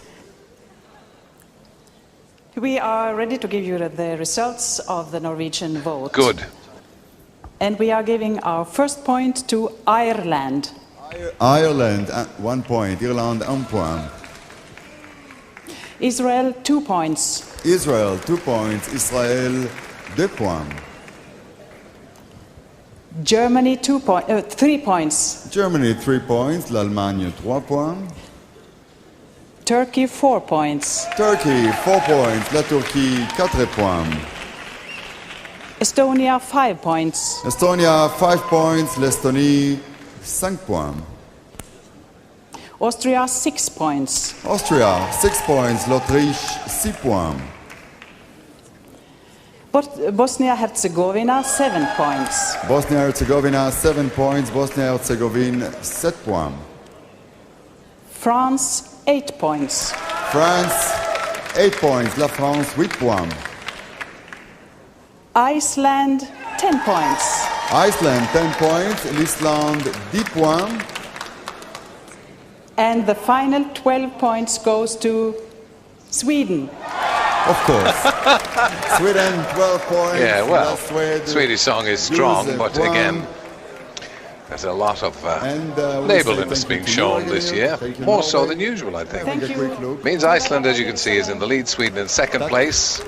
We are ready to give you the results of the Norwegian vote. Good. And we are giving our first point to Ireland. Ireland, 1 point. Ireland, 1 point. Israel, 2 points. Israel, 2 points. Israel, 2 points. Germany, 3 points. Germany, 3 points. L'Allemagne, 3 points. Turkey, 4 points. Turkey, 4 points. La Turquie, 4 points. Estonia, 5 points. Estonia, 5 points. L'Estonie, 5 points. Austria, 6 points. Austria, 6 points. L'Autriche, 6 points. Bosnia-Herzegovina, 7 points. Bosnia-Herzegovina, 7 points. Bosnia-Herzegovina, 7 points. France, 8 points. France, 8 points. La France, 8 points. Iceland, 10 points. Iceland, 10 points. L'Islande, 10 points. And the final 12 points goes to Sweden. Of course. Sweden, 12 points. Yeah, well, Sweden, Swedish song is strong, but again, there's a lot of labelliness being shown this year, more so than usual, I think. Thank you. Means Iceland, as you can see, is in the lead, Sweden in second place,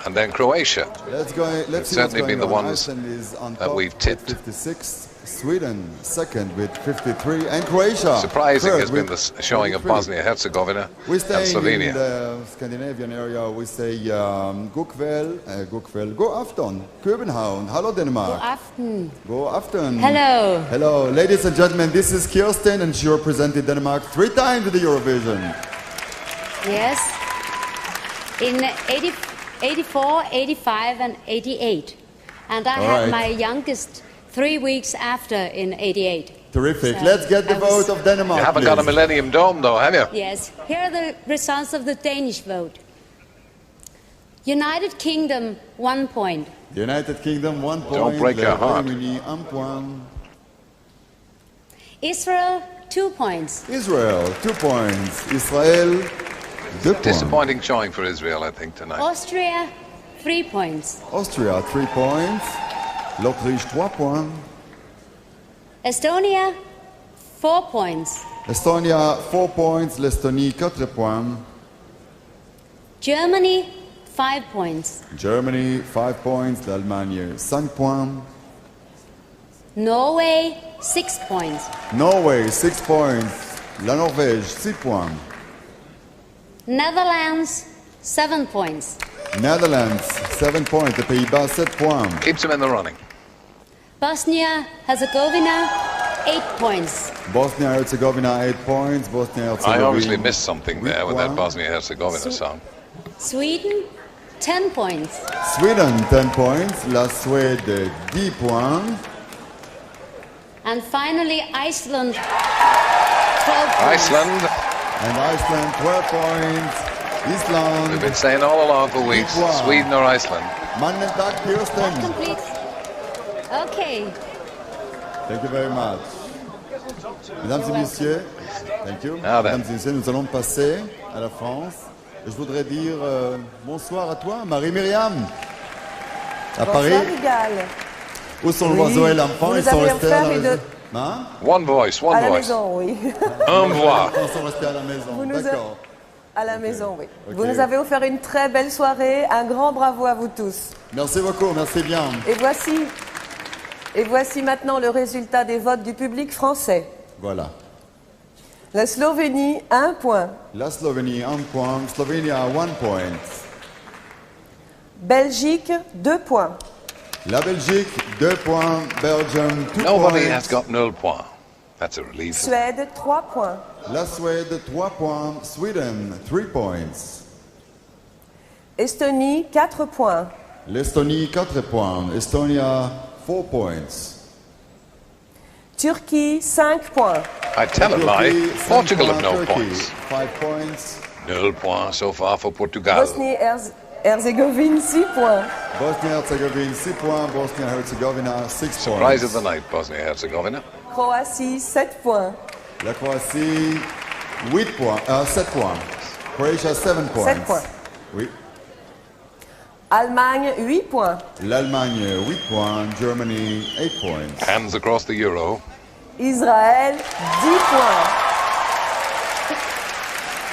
and then Croatia. Let's They've see certainly what's been the going on. ones Iceland is on that top we've with tipped. 56. Sweden second with 53, and Croatia. Surprising third has been with the showing of 43. Bosnia-Herzegovina We're and staying in Slovenia. the Scandinavian area. We say god afton, København. Hello, Denmark. God aften. Good afternoon. Hello. Hello, ladies and gentlemen. This is Kirsten, and she represented Denmark 3 times at the Eurovision. Yes. In 84, 85, and 88. And I All had right. my youngest 3 weeks after in 88. Terrific. So Let's get the I was- vote of Denmark. You haven't please. got a Millennium Dome, though, have you? Yes. Here are the results of the Danish vote. United Kingdom, 1 point. The United Kingdom, 1 point. Don't break your Le heart. Royaume-Uni, 1 point. Israel, 2 points. Israel, 2 points. Israel, 2 points. Disappointing showing for Israel, I think, tonight. Austria, 3 points. Austria, 3 points. L'Autriche, 3 points. Estonia, 4 points. Estonia, 4 points. L'Estonie, 4 points. Germany, 5 points. Germany, 5 points. L'Allemagne, 5 points. Norway, 6 points. Norway, 6 points. La Norvège, 6 points. Netherlands, 7 points. Netherlands, 7 points. Les Pays-Bas, 7 points. Keeps them in the running. Bosnia-Herzegovina, 8 points. Bosnia-Herzegovina, 8 points. I Bosnia-Herzegovina, obviously missed something there with that points. Bosnia-Herzegovina song. Sweden, 10 points. Sweden, 10 points. La Suède, 10 points. And finally, Iceland, 12 points. Iceland, And Iceland, 12 points. Island, we've been saying all along for weeks, Wow. Sweden or Iceland. Mannen Tag, Kirsten. Complete. Okay. Thank you very much. Mesdames et messieurs, thank you. Mesdames et messieurs, nous allons passer à la France. Et je voudrais dire bonsoir à toi, Marie-Myriam. À Paris. Bonsoir, Rigal. Où sont l'oiseau et l'enfant? Ils sont restés à la maison. Hein? One voice, one à la voice. maison, oui. Un voix. Ils sont restés à la maison, d'accord. À la maison, oui. Ok. Vous nous avez offert une très belle soirée. Un grand bravo à vous tous. Merci beaucoup, merci bien. Et voici maintenant le résultat des votes du public français. Voilà. La Slovénie, 1 point. La Slovénie, 1 point. Slovenia, 1 point. Belgique, 2 points. La Belgique, 2 points. Belgium, 2 Nobody points. has got 0 points. That's a relief. Suède, 3 points. La Suède, 3 points. Sweden, 3 points. Estonie, 4 points. L'Estonie, 4 points. Estonia, 4 points. Turquie, 5 points. I tell a lie. Portugal have no points. 5 points. 0 points so far for Portugal. Bosnie-Herzégovine, 6 points. Bosnie-Herzegovine, 6 points. Bosnia-Herzegovina, 6 points. Surprise of the night, Bosnia-Herzegovina. Croatie, 7 points. La Croatie, 8 points. 7 points. Croatia, 7 points. 7 points. Oui. Allemagne, 8 points. L'Allemagne, 8 points. Germany, 8 points. Hands across the euro. Israël, 10 points.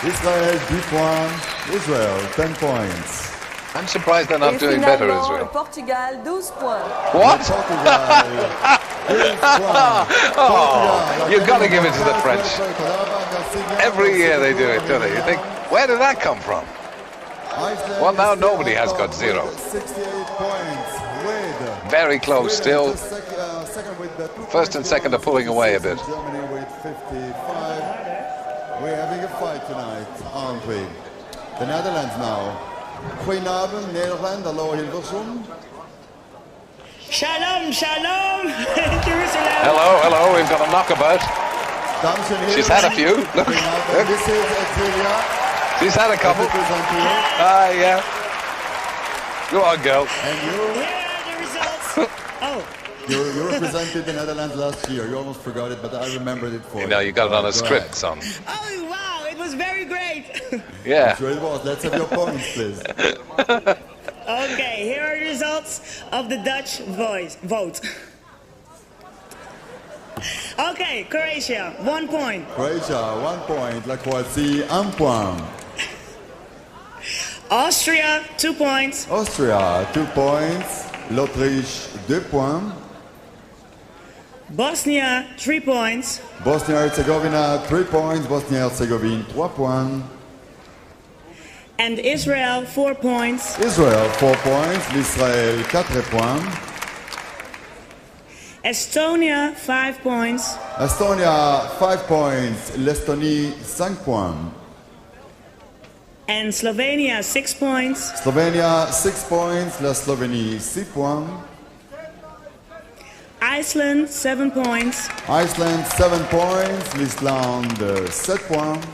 Israel, 10 points. Israel, 10 points. I'm surprised they're not Et doing better, finalement, Israel. le Portugal, 12 points. What? Portugal, 12 points. Oh, you've got to give it to the French. Every year they do it, don't they? You think, where did that come from? Well, now nobody has got 0. 68 points. With Very close still. second with the First and second are pulling away a bit. Germany with 55. We're having a fight tonight, aren't we? The Netherlands now. Goedenavond, Nederland. Hallo, Hilversum. Shalom, shalom, Jerusalem. Hello, hello, we've got a knockabout. Dames en heren. She's had a few. Look. This is Exilia. She's had a couple. Ah, yeah. Go on, girl. And you? Here are the results. Oh. You represented the Netherlands last year. You almost forgot it, but I remembered it for you. You got it on a Go script, ahead. son. Oh, wow, it was very great. Yeah. I'm sure it was. Let's have your points, please. Okay, here are the results of the Dutch vote. Okay, Croatia, 1 point. Croatia, 1 point. La Croatie, 1 point. Austria, 2 points. Austria, 2 points. L'Autriche, 2 points. Bosnia, 3 points. Bosnia-Herzegovina, 3 points. Bosnia-Herzegovine, 3 points. And Israel, 4 points. Israël, 4 points. L'Israël, 4 points. Estonia, 5 points. Estonia, 5 points. L'Estonie, 5 points. And Slovenia, 6 points. Slovenia, 6 points. La Slovénie, 6 points. Iceland, 7 points. Iceland, 7 points. L'Islande, 7 points.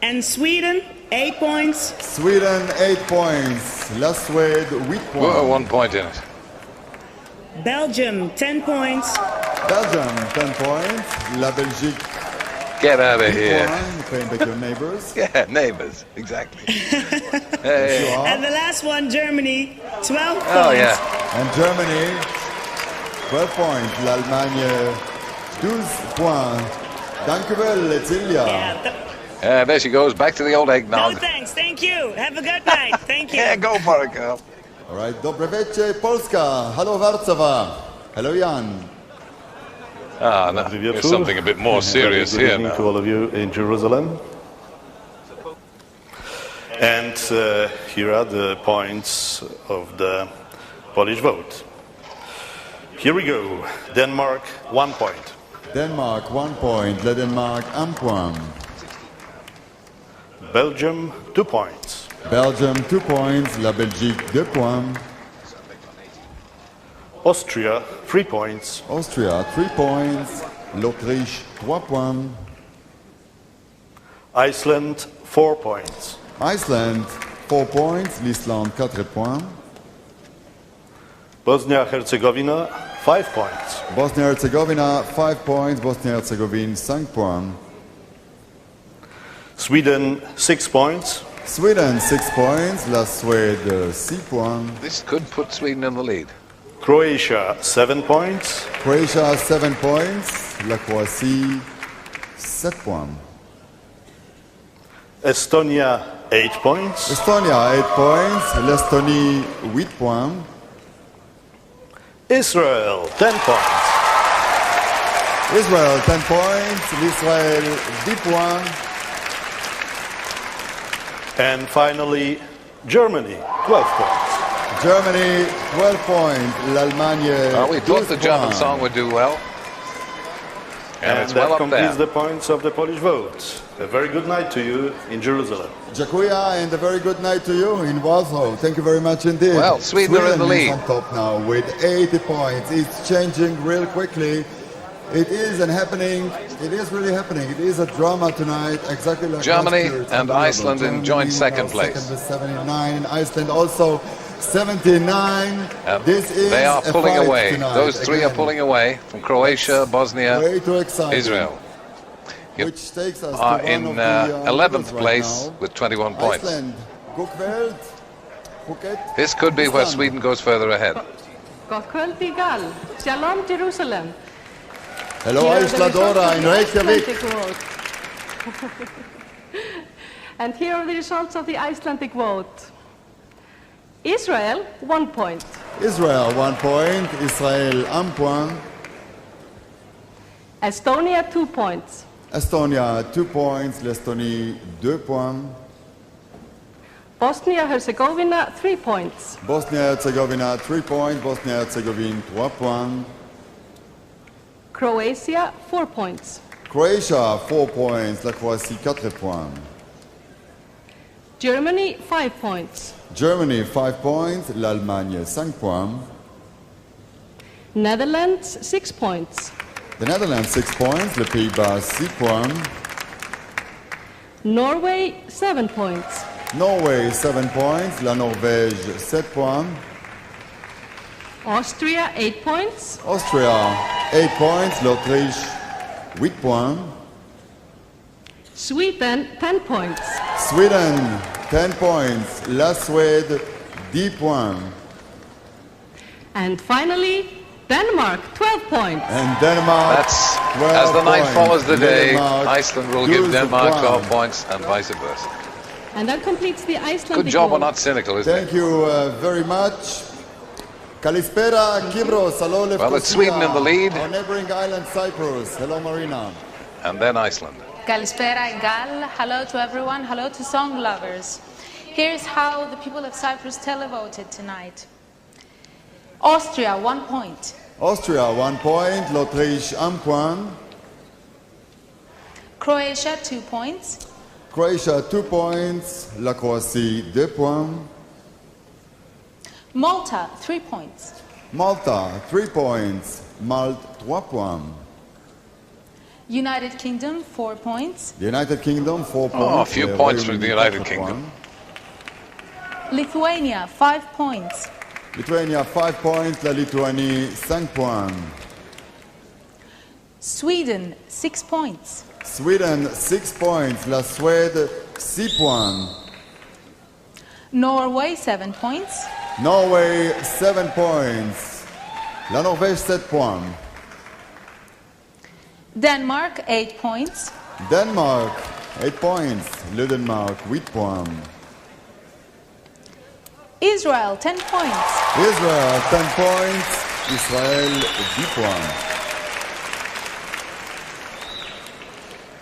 And Sweden, 8 points. Sweden, 8 points. La Suède, 8 points. Whoa, 1 point in it. Belgium, 10 points. Belgium, 10 points. La Belgique, Get out of 8 here. points. Playing back your neighbors. Yeah, neighbours, exactly. Hey. And the last one, Germany, 12 points. Oh, yeah. And Germany, 12 points. L'Allemagne, 12 points. Dank u wel, Ezilia. There she goes, back to the old No eggnog. thanks, thank you. Have a good night. Thank you. Yeah, go for it, girl. All right, dobre wieczór, Polska. Hello, Warsaw. Hello, Jan. Ah, no, there's something a bit more serious Good here evening now. to all of you in Jerusalem. And here are the points of the Polish vote. Here we go. Denmark, 1 point. Denmark, 1 point. La Denmark, 1 point. Belgium, 2 points. Belgium, 2 points. La Belgique, 2 points. Austria, 3 points. Austria, 3 points. L'Autriche, 3 points. Iceland, 4 points. Iceland, 4 points. L'Islande, 4 points. Bosnia-Herzegovina, 5 points. Bosnie-Herzegovina, 5 points. Bosnie-Herzegovine, 5 points. Sweden, 6 points. Sweden, 6 points. La Suède, 6 points. This could put Sweden in the lead. Croatia, 7 points. Croatia, 7 points. La Croatie, 7 points. Estonia, 8 points. Estonia, 8 points. L'Estonie, 8 points. Israel, 10 points. Israel, 10 points. L'Israël, 10 points. And finally, Germany, 12 points. Germany, 12 points. L'Allemagne, We thought the 12 German points. song would do well. And it's that well up completes there. the points of the Polish vote. A very good night to you in Jerusalem. Dziękuję and a very good night to you in Warsaw. Thank you very much indeed. Well, Sweden are in the is lead. on top now with 80 points. It's changing real quickly. It is happening. It is really happening. It is a drama tonight, exactly like Germany last year. It's and unbelievable. Iceland in Germany joint second now place. Second with 79, and Iceland also 79. This is They are a pulling fight away. tonight. Those three are Again, pulling away from Croatia, Bosnia, way too exciting. Israel. Which takes us Are to one in of the 11th right place now. with 21 points. Iceland, Gukveld, Phuket. This could be where Iceland. Sweden goes further ahead. God kvöld i Gal. Shalom Jerusalem. Hello, Here are the Aisladora results in of the Reykjavik. Icelandic vote. And here are the results of the Icelandic vote. Israel, 1 point. Israel, 1 point. Israel, 1 point. Estonia, 2 points. Estonia, 2 points. L'Estonie, 2 points. Bosnia-Herzegovina, 3 points. Bosnia-Herzegovina, 3 points. Bosnia-Herzegovine, 3 points. Croatia, 4 points. Croatia, 4 points. La Croatie, 4 points. Germany, 5 points. Germany, 5 points. L'Allemagne, 5 points. Netherlands, 6 points. The Netherlands, 6 points. Les Pays-Bas, 6 points. Norway, 7 points. Norway, 7 points. La Norvège, 7 points. Austria, 8 points. Austria, 8 points. L'Autriche, 8 points. Sweden, 10 points. Sweden, 10 points. La Suède, 10 points. And finally, Denmark, 12 points. And Denmark, That's 12 as the night points. follows the day. Denmark, Iceland will give 12 Denmark 12 points. points and vice versa. And that completes the Icelandic Good job, vote. we're not cynical, isn't Thank you very much. Kalispera, Kibros. Hello, Lefkosia. Well, it's Sweden in the lead. Our neighboring island, Cyprus. Hello, Marina. it? And then Iceland. Kalispera Gal. Hello to everyone. Hello to song lovers. Here's how the people of Cyprus televoted tonight. Austria, 1 point. Austria, 1 point. L'Autriche, 1 point. Croatia, 2 points. Croatia, 2 points. La Croatie, 2 points. Malta, 3 points. Malta, 3 points. Malte, 3 points. United Kingdom, 4 points. The United Kingdom, 4 points. Oh, a few Le points for the Royaume-Uni, United 4 Kingdom. points. Lithuania, 5 points. Lithuania, 5 points. La Lituanie, 5 points. Sweden, 6 points. Sweden, 6 points. La Suède, 6 points. Norway, 7 points. Norway, 7 points. La Norvège, 7 points. Denmark, 8 points. Denmark, 8 points. Le Danemark, 8 points. Israel, 10 points. Israel, 10 points. Israël, 10 points.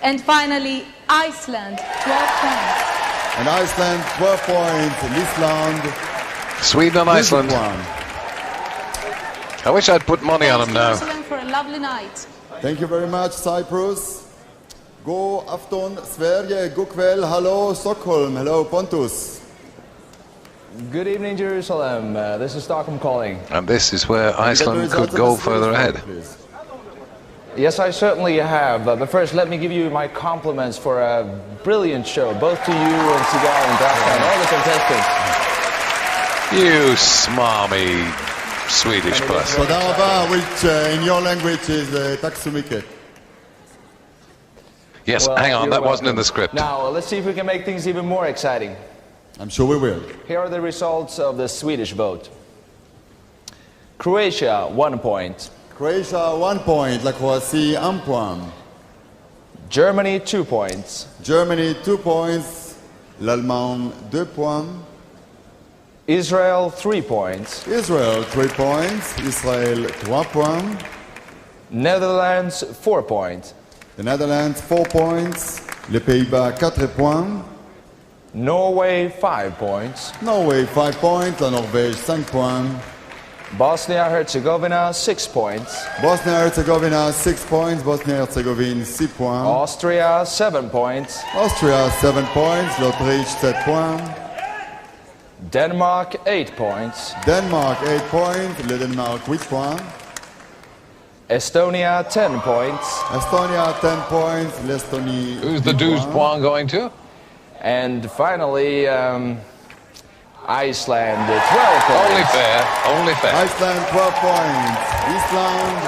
And finally, Iceland, 12 points. And Iceland, 12 points. L'Islande, Sweden and 12 Iceland. points. I wish I'd put money on them now. Jerusalem for a lovely night. Thank you very much, Cyprus. God afton, Sverige. God kväll. Hello, Stockholm. Hello, Pontus. Good evening, Jerusalem. This is Stockholm calling. And this is where Iceland could go further ahead. Yes, I certainly have. But first, let me give you my compliments for a brilliant show, both to you and Sigal and Daphne and all the contestants. You smarmy Swedish person. Toda which in your language is tack så mycket. Yes, Well, hang on, you're that wasn't in welcome. the script. Now, let's see if we can make things even more exciting. I'm sure we will. Here are the results of the Swedish vote. Croatia, 1 point. Croatia, 1 point. La Croatie, 1 point. Germany, 2 points. Germany, 2 points. L'Allemagne, 2 points. Israel, 3 points. Israel, 3 points. Israel, 3 points. Netherlands, 4 points. The Netherlands, 4 points. Les Pays-Bas, 4 points. Norway, 5 points. Norway, 5 points. La Norvège, 5 points. Bosnia-Herzegovina, 6 points. Bosnia-Herzegovina, 6 points. Bosnia-Herzegovine, 6 points. Austria, 7 points. Austria, 7 points. L'Autriche, 7 points. Denmark, 8 points. Denmark, 8 points. Le Danemark, 8 points. Estonia, 10 points. Estonia, 10 points. L'Estonie, Who's the 12 point going to? And finally, Iceland, 12 points. Only fair, only fair. Iceland, 12 points. Iceland,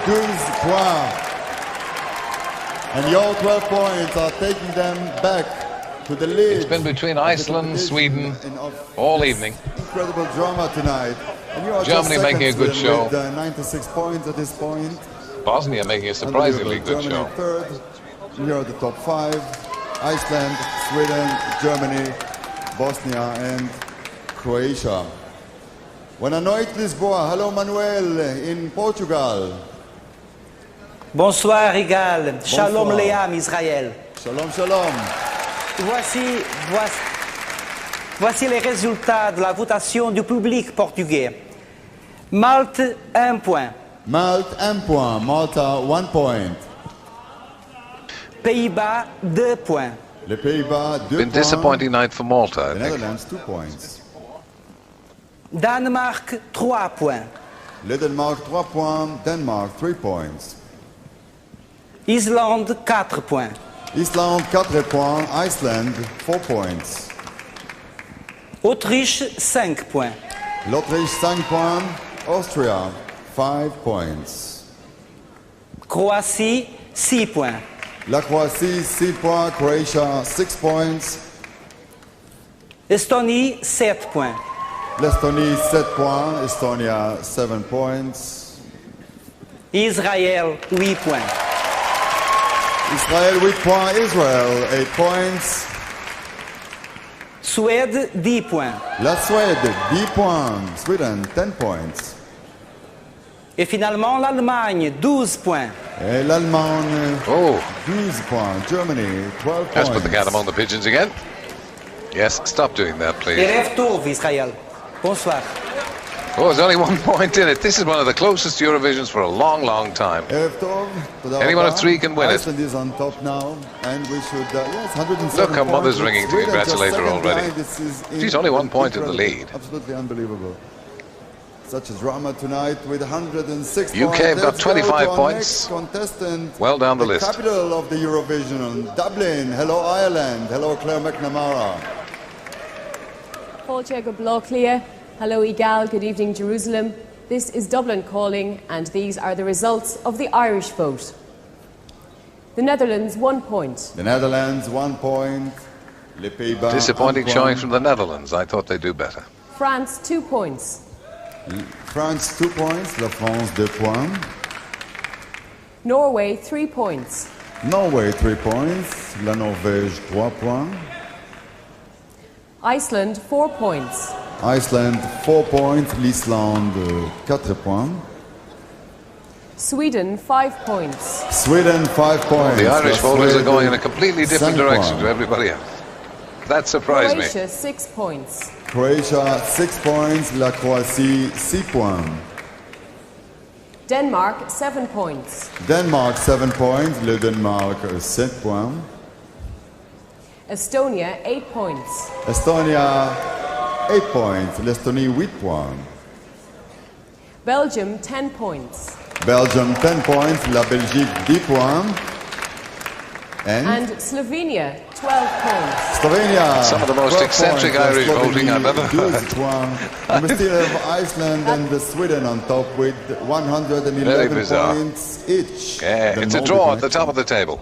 12 points. And your 12 points are taking them back to the lead. It's been between Iceland and Sweden all evening. Incredible drama tonight. And you are Germany just making a good show. With 96 points at this point. Bosnia making a surprisingly good show. Germany third. Here are the top 5. Iceland, Sweden, Germany, Bosnia and Croatia. Buenas noches, Lisboa. Hello, Manuel in Portugal. Bonsoir, Igal. Shalom, Bonsoir. Léam, Israël. Shalom, shalom. Voici les résultats de la votation du public portugais. Malte, 1 point. Malte, 1 point. Malta, 1 point. Pays-Bas, 2 points. Les Pays-Bas, 2 Been points. disappointing night for Malta, I The think. Netherlands, 2 points. Danemark, 3 points. Le Danemark, 3 points. Denmark, 3 points. Islande, 4 points. Islande, 4 points. Iceland, 4 points. Autriche, 5 points. L'Autriche, 5 points. Austria, 5 points. Croatie, 6 points. La Croatie, 6 points. Croatia, 6 points. Estonie, 7 points. L'Estonie, 7 points. Estonia, 7 points. Israël, 8 points. Israël, 8 points. Israel, 8 points. Suède, 10 points. La Suède, 10 points. Sweden, 10 points. Et finalement, l'Allemagne, 12 points. Et l'Allemagne, Oh, 12 points. Germany, 12 let's points. put the cat among the pigeons again. Yes, stop doing that, Et please. rêve tov, Israël. Bonsoir. Oh, there's only 1 point in it. This is one of the closest Eurovisions for a long, long time. Erev tov. Toda Anyone raba. of 3 can win it. Iceland is on top now, and we should, yes, 107 Look, her points. mother's ringing to Sweden congratulate just her second already. behind. This is She's only 1 point in the incredible. lead. Absolutely unbelievable. Such a drama tonight with 106 UK points. have got Let's go 25 to our points. next contestant. Well down the list. Capital of the Eurovision, Dublin. Hello, Ireland. Hello, Claire McNamara. Fáilte go Bloclia. Hello, Igal. Good evening, Jerusalem. This is Dublin calling, and these are the results of the Irish vote. The Netherlands, 1 point. The Netherlands, 1 point. Les Pays-Bas, Disappointing 1 showing point. from the Netherlands. I thought they'd do better. France, 2 points. France, 2 points. La France, 2 points. Norway, 3 points. Norway, 3 points. La Norvège, 3 points. Iceland, 4 points. Iceland, 4 points. L'Islande, 4 points. Sweden, 5 points. Sweden, 5 points. The Irish La voters are Suède, going in a completely different 5 direction points. to everybody else. That surprised me. Croatia, 6 points. Croatia, 6 points. La Croatie, 6 points. Denmark, 7 points. Denmark, 7 points. Le Danemark, 7 points. Estonia, 8 points. Estonia, 8 points. L'Estonie, 8 points. Belgium, 10 points. Belgium, 10 points. La Belgique, 10 points. And Slovenia, 12 points. Slovenia. Some of the most eccentric Irish voting I've ever heard. And we still have Iceland and Sweden on top with 111 points each. Yeah, it's a draw at the top of the table.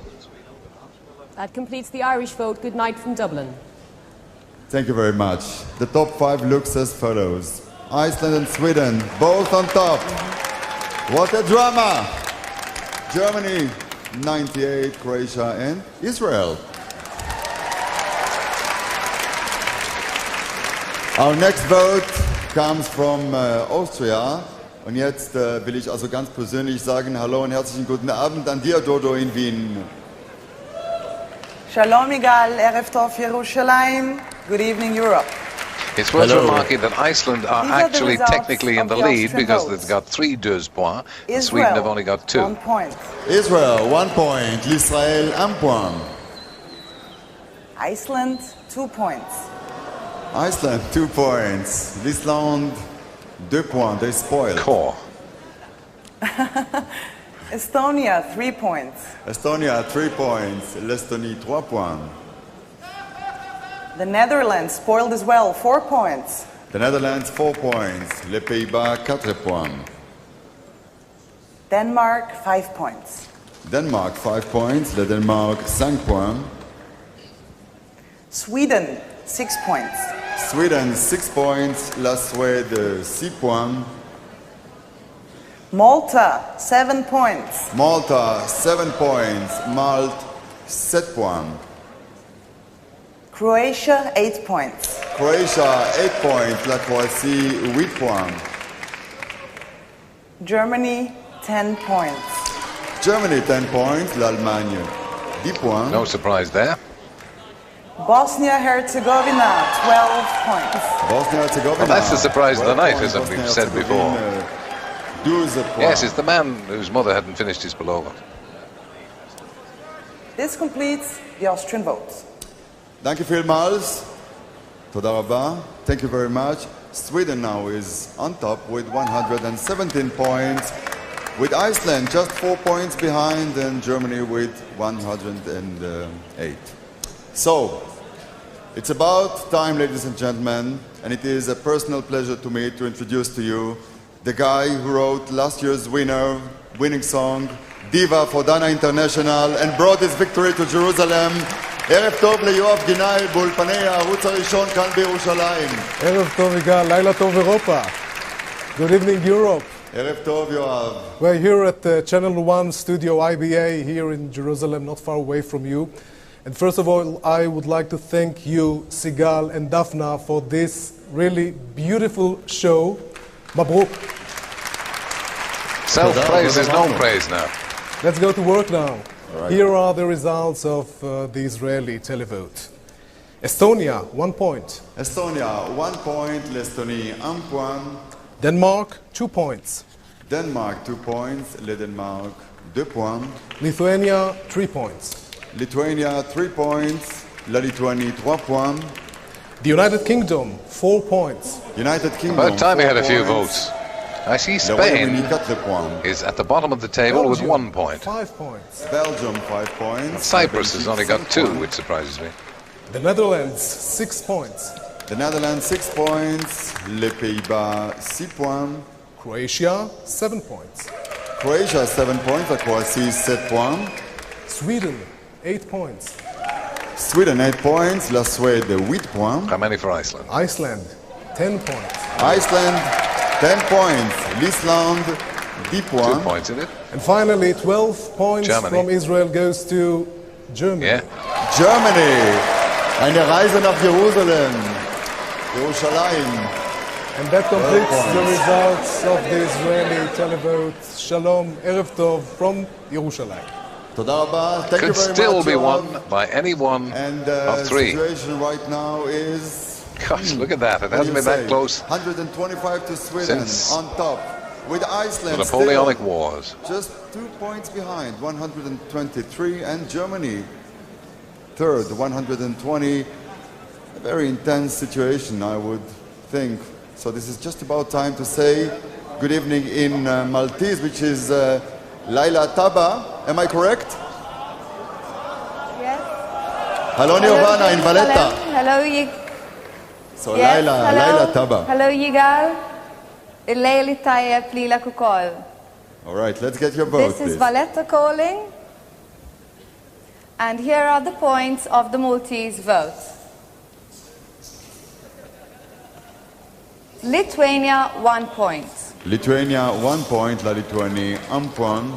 That completes the Irish vote. Good night from Dublin. Thank you very much. The top 5 looks as follows. Iceland and Sweden, both on top. What a drama! Germany, 98, Croatia and Israel. Our next vote comes from Austria. Und jetzt will ich also ganz persönlich sagen, hallo und herzlichen guten Abend an dir, Dodo, in Wien. Shalom Igal, Erev Tov Yerushalayim. Good evening, Europe. It's worth remarking that Iceland are actually technically in the lead because they've got 3 points, and Sweden have only got 2. 1 point. Israel, 1 point. L'Israël, 1 point. Iceland, 2 points. Iceland, 2 points. L'Islande, 2 points. They spoiled. Core. Estonia, 3 points. Estonia, 3 points. L'Estonie, 3 points. The Netherlands spoiled as well, 4 points. The Netherlands, 4 points. Les Pays-Bas, 4 points. Denmark, 5 points. Denmark, 5 points. Le Danemark, 5 points. Sweden, 6 points. Sweden, 6 points. La Suède, 6 points. Malta, 7 points. Malta, 7 points. Malte, 7 points. Croatia, 8 points. Croatia, 8 points. La Croatie, 8 points. Germany, 10 points. Germany, 10 points. L'Allemagne, 10 points. No surprise there. Bosnia-Herzegovina, 12 points. Bosnia-Herzegovina. Well, that's the surprise of the night, as we've said before. 12 points. Yes, it's the man whose mother hadn't finished his pullover. This completes the Austrian votes. Danke vielmals. Toda rabba. Thank you very much. Sweden now is on top with 117 points, with Iceland just 4 points behind, and Germany with 108. So, it's about time, ladies and gentlemen, and it is a personal pleasure to me to introduce to you the guy who wrote last year's winning song, Diva for Dana International, and brought his victory to Jerusalem. ערב טוב ליואב גינאי באולפני הערוץ הראשון כאן בירושלים. ערב טוב יגאל, לילה טוב אירופה. Good evening Europe. ערב טוב יואב. We're here at Channel 1 Studio IBA here in Jerusalem, not far away from you. And first of all, I would like to thank you, Sigal and Daphna, for this really beautiful show. Mabruk. Self-praise is no praise now. Let's go to work now. Right. Here are the results of the Israeli televote. Estonia, 1 point. Estonia, 1 point. L'Estonie, 1 point. Denmark, 2 points. Denmark, 2 points. Le Danemark, 2 points. Lithuania, 3 points. Lithuania, 3 points. La Lituanie, 3 points. The United Kingdom, 4 points. United Kingdom, About time we had a few points. votes. I see Spain is at the bottom of the table Belgium, with 1 point. 5 points. Belgium, 5 points. Cyprus has only got 2, which surprises me. The Netherlands, 6 points. The Netherlands, 6 points. Les Pays-Bas, 6 points. Croatia, 7 points. Croatia, 7 points. La Croatie, 7 points. Sweden, 8 points. Sweden, 8 points. La Suède, 8 points. How many for Iceland? Iceland, 10 points. Iceland, 10 points. L'Islande, 10 points. 2 points in it. And finally, 12 points Germany. from Israel goes to Germany. Yeah. Germany, eine Reise nach Jerusalem. Jerusalem. And that completes the results of the Israeli televote. Shalom, Erev Tov from Yerushalayim. Toda rabba. Thank you Could very still much, be Yoav. won by any one And of 3. the situation right now is... Gosh, look at that. It what do hasn't you been that say? close 125 to Sweden since on top. With Iceland the Napoleonic still Wars. just 2 points behind, 123, and Germany third, 120. A very intense situation, I would think. So this is just about time to say good evening in Maltese, which is Laila Taba. Am I correct? Hello, Nirvana in Valletta. Hello, So, Laila Taba. Hello, Yigal. Il-lejli tajjeb lilek ukoll. All right, let's get your vote, This is please. Valletta calling. And here are the points of the Maltese vote. Lithuania, 1 point. Lithuania, 1 point. La Lituanie, 1 point.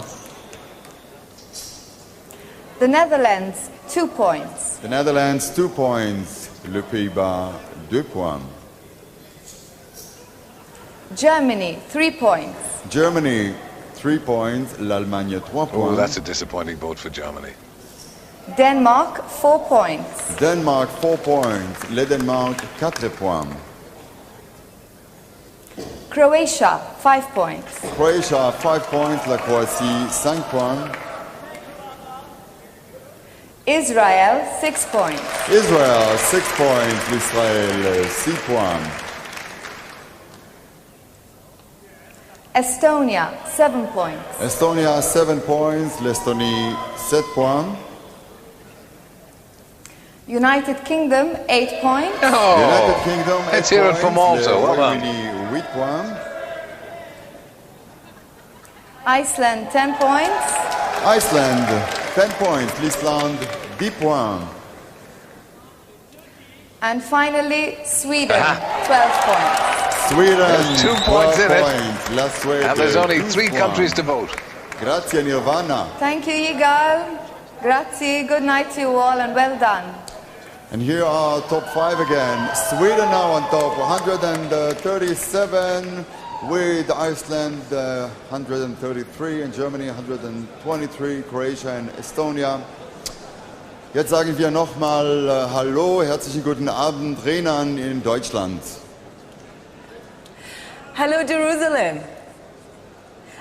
The Netherlands, 2 points. The Netherlands, 2 points. Le Pays-Bas, 2 points. Germany, 3 points. Germany, 3 points. L'Allemagne, 3 points. Oh, that's a disappointing vote for Germany. Denmark, 4 points. Denmark, 4 points. Le Danemark, 4 points. Croatia, 5 points. Croatia, 5 points. La Croatie, 5 points. Israel, 6 points. Israel, 6 points. L'Israël, 6 points. Estonia, 7 points. Estonia, 7 points. L'Estonie, 7 points. United Kingdom, 8 points. Oh, United Kingdom, 8 let's hear it from points. Malta. Well done. Royaume-Uni, 8 points. Iceland, 10 points. Iceland, 10 points. L'Islande, 10 points. And finally, Sweden, 12 points. Sweden, There's 2 points 12 in it. points. La Suède, And there's only 12 3 points. countries to vote. Grazie, Nirvana. Thank you, Yigal. Grazie, good night to you all, and well done. And here are top 5 again. Sweden now on top, 137, with Iceland 133, and Germany 123, Croatia and Estonia. Jetzt sagen wir nochmal Hallo, herzlichen guten Abend, Renan in Deutschland. Hello, Jerusalem.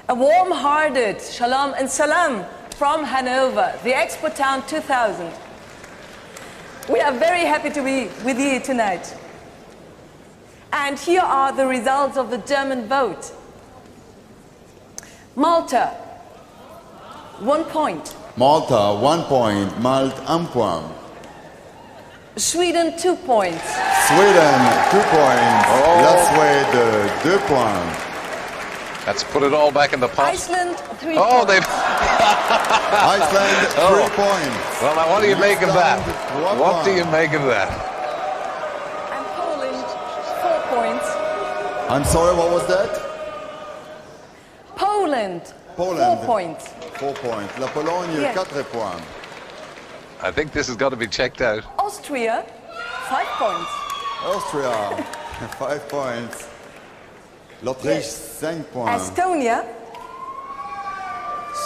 A warm-hearted shalom and salam from Hanover, the Expo Town 2000. We are very happy to be with you tonight. And here are the results of the German vote. Malta, 1 point. Malta, 1 point. Malte, 1 point. Sweden, 2 points. Sweden, 2 points. La Suède, 2 points. Let's put it all back in the pot. Iceland, 3 Oh, points. they've... Iceland, 3 points. Well, now what do you make of that? What do you make of that? And Poland, 4 points. I'm sorry, what was that? Poland, 4 points. 4 points. La Pologne, Yes. 4 points. I think this has got to be checked out. Austria, 5 points. Austria, 5 points. L'Autriche, 5 points. Estonia,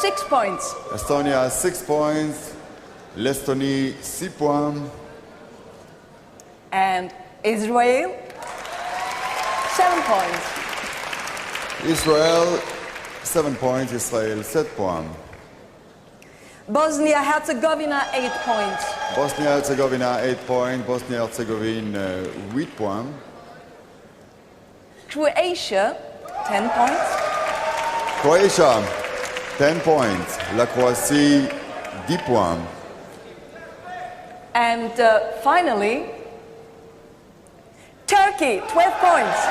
6 points. Estonia, 6 points. L'Estonie, 6 points. And Israel, 7 points. Israel, 7 points. Israel, 7 points. Bosnia-Herzegovina, 8 points. Bosnia-Herzegovina, 8 points. Bosnia-Herzegovina, 8 points. Croatia, 10 points. Croatia, 10 points. La Croatie, 10 points. And finally, Turkey, 12 points.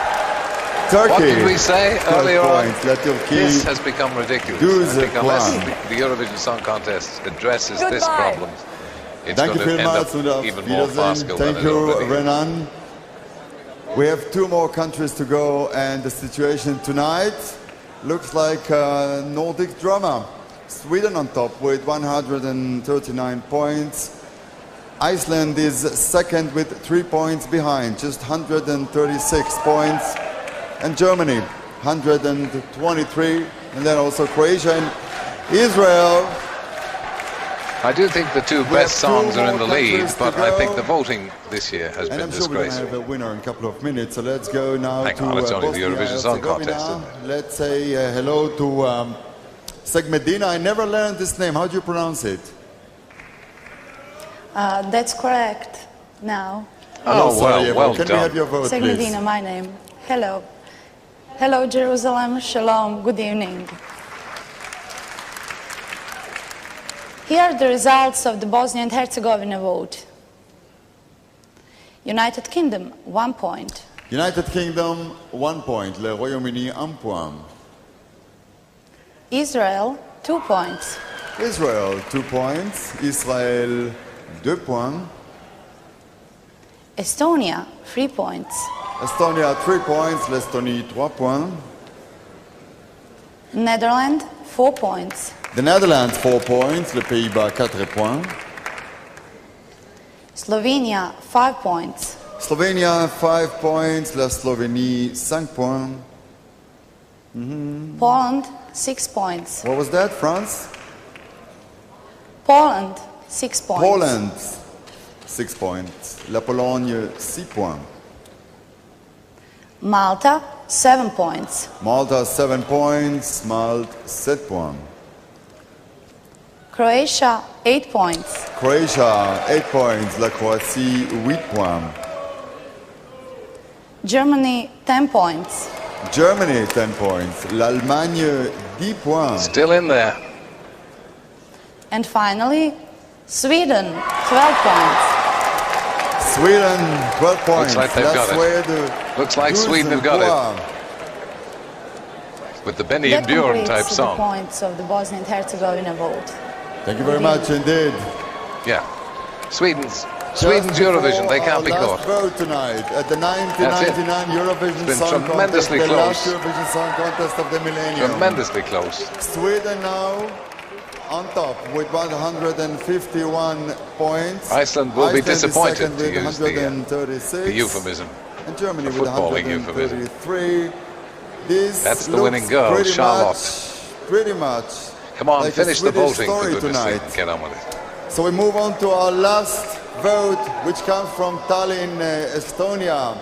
Turkey, What did we say 12 earlier on? points. La Turquie, This has become ridiculous. 12 I think unless points. the Eurovision Song Contest addresses this Goodbye. problem, it's Danke going to end vielmals und up auf even more farcical Wiedersehen. than Thank it you, already is. Renan. We have 2 more countries to go, and the situation tonight looks like a Nordic drama. Sweden on top with 139 points. Iceland is second with 3 points behind, just 136 points. And Germany, 123. And then also Croatia and Israel. I do think the 2 We best have 2 songs are in more the lead, countries to but I think go. the voting this year has And been I'm sure we're going to disgraceful. have a winner in a couple of minutes. So let's go now Hang to on, it's only the Bosnia Eurovision Song Herzegovina. Contest, isn't Let's say hello to Segmedina. I never learned this name. How do you pronounce it? That's correct. Now. Oh, Sarajevo. well Can we have your vote, please? Segmedina, my name. Hello. Hello, Jerusalem. Shalom. Good evening. Here are the results of the Bosnia and Herzegovina vote. United Kingdom, 1 point. United Kingdom, 1 point. Le Royaume-Uni, 1 point. Israel, 2 points. Israel, 2 points. Israël, 2 points. Estonia, 3 points. Estonia, 3 points. L'Estonie, 3 points. Netherlands, 4 points. The Netherlands, 4 points. Les Pays-Bas, 4 points. Slovenia, 5 points. Slovenia, 5 points. La Slovénie, 5 points. Poland, 6 points. What was that, France? Poland, 6 points. Poland, 6 points. La Pologne, 6 points. Malta, 7 points. Malta, 7 points. Malte, 7 points. Croatia, 8 points. Croatia, 8 points. La Croatie, 8 points. Germany, 10 points. Germany, 10 points. L'Allemagne, 10 points. Still in there. And finally, Sweden, 12 points. Sweden, 12 points. Looks like they've got it. Looks like Sweden have got it. With the Benny That and Bjorn type completes the song. points of the Bosnia and Herzegovina vote. Thank you very much indeed. Yeah. Sweden's Eurovision, they can't be last caught. vote tonight at the 1999 Eurovision It's been Song tremendously Contest, the last close. Eurovision Song Contest of the millennium. Tremendously close. Sweden now on top with 151 points. Iceland will be is disappointed, second to with use 136. the euphemism. And Germany The with footballing euphemism. 133. This That's the looks winning girl, pretty Charlotte. Pretty much. Come on, like a finish the Swedish voting for story goodness tonight. sake. Get on with it. So we move on to our last vote, which comes from Tallinn, Estonia.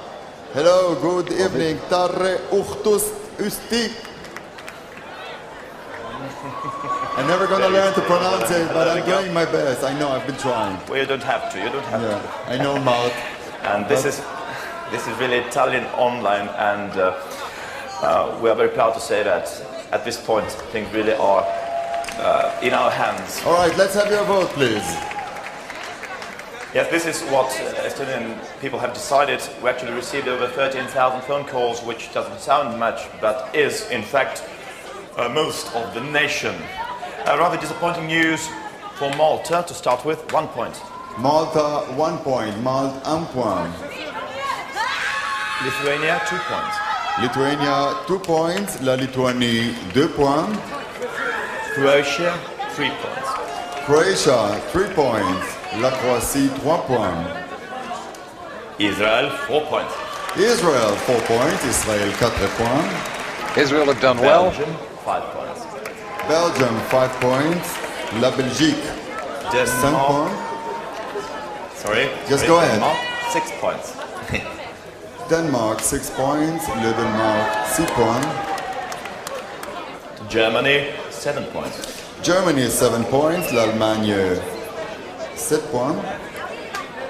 Hello, good evening. Tarre uhtust üsti. I'm never going to learn to pronounce it, but I'm doing my best. I know, I've been trying. Well, you don't have to. You don't have to. I know Malte. And this is really Tallinn online, and we are very proud to say that at this point things really are in our hands. All right, let's have your vote, please. Yes, this is what Estonian people have decided. We actually received over 13,000 phone calls, which doesn't sound much, but is in fact most of the nation. Rather disappointing news for Malta to start with, 1 point. Malta, 1 point. Malte, 1 point. Lithuania, 2 points. Lithuania, 2 points. La Lituanie, 2 points. Croatia, 3 points. Croatia, 3 points. La Croatie, 3 points. Israel, 4 points. Israel, 4 points. Israel, 4 points. Israel have done well. Belgium, 5 points. Belgium, 5 points. La Belgique, 5 points. Sorry. Just go ahead. Denmark, 6 points. Denmark, 6 points. Le Denmark, 6 points. Germany, 7 points. Germany, 7 points. L'Allemagne, 7 points.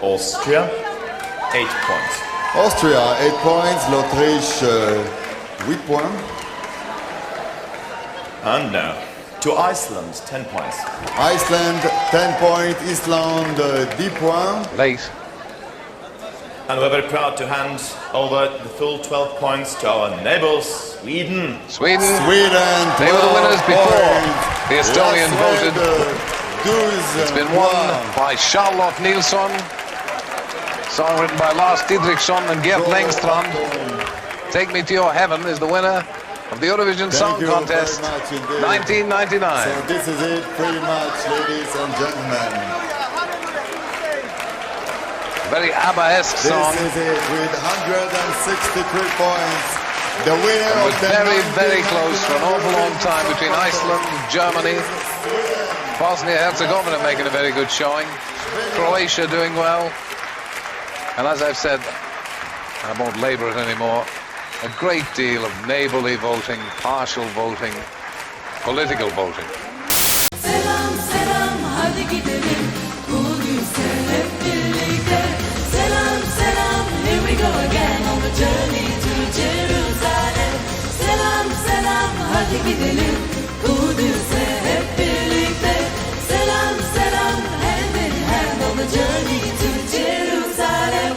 Austria, 8 points. Austria, 8 points. L'Autriche, 8 points. And now, to Iceland, 10 points. Iceland, 10 points. Iceland, 10 points. Late. And we're very proud to hand over the full 12 points to our neighbors, Sweden. Sweden. Sweden, They were the winners before the Estonian Let's voted. vote. It's been won by Charlotte Nilsson. Song written by Lars Didriksson and Gert Lengstrand. Take Me to Your Heaven is the winner of the Eurovision Song Contest 1999. So this is it, pretty much, ladies and gentlemen. Very ABBA-esque song. This is it, with 163 points. The winner And of was the very, very close for an awful long time between Iceland, Germany, Bosnia-Herzegovina making a very good showing, Croatia doing well, and as I've said, I won't labour it anymore, a great deal of neighbourly voting, partial voting, political voting. Selam selam hadi gidelim Kudüs'e hep birlikte Selam selam here we go again on the journey to Jerusalem Selam selam hadi gidelim Kudüs'e hep birlikte Selam selam hand in hand on the journey to Jerusalem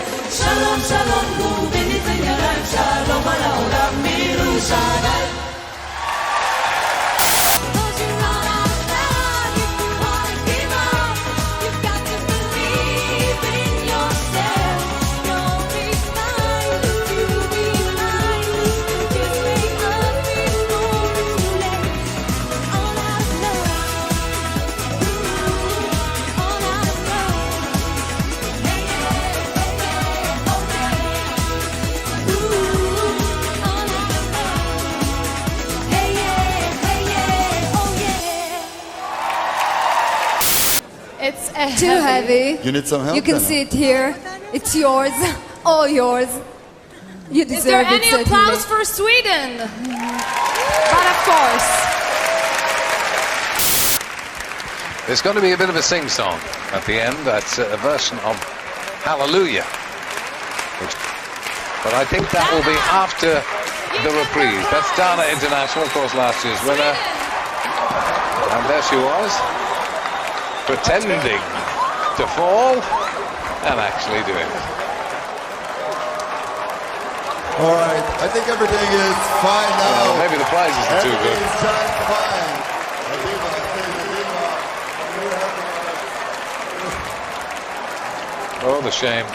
Too heavy. You need some help? You can then? see it here. It's yours, all yours. You deserve it. Is there any certainly. applause for Sweden? But of course. There's going to be a bit of a sing-song at the end. That's a version of Hallelujah. But I think that will be after the reprise. That's Dana International, of course, last year's winner. And there she was, pretending to fall and actually doing it. All right, I think everything is fine now. Well, maybe the prize isn't too good. Everything is just fine. Oh, the shame.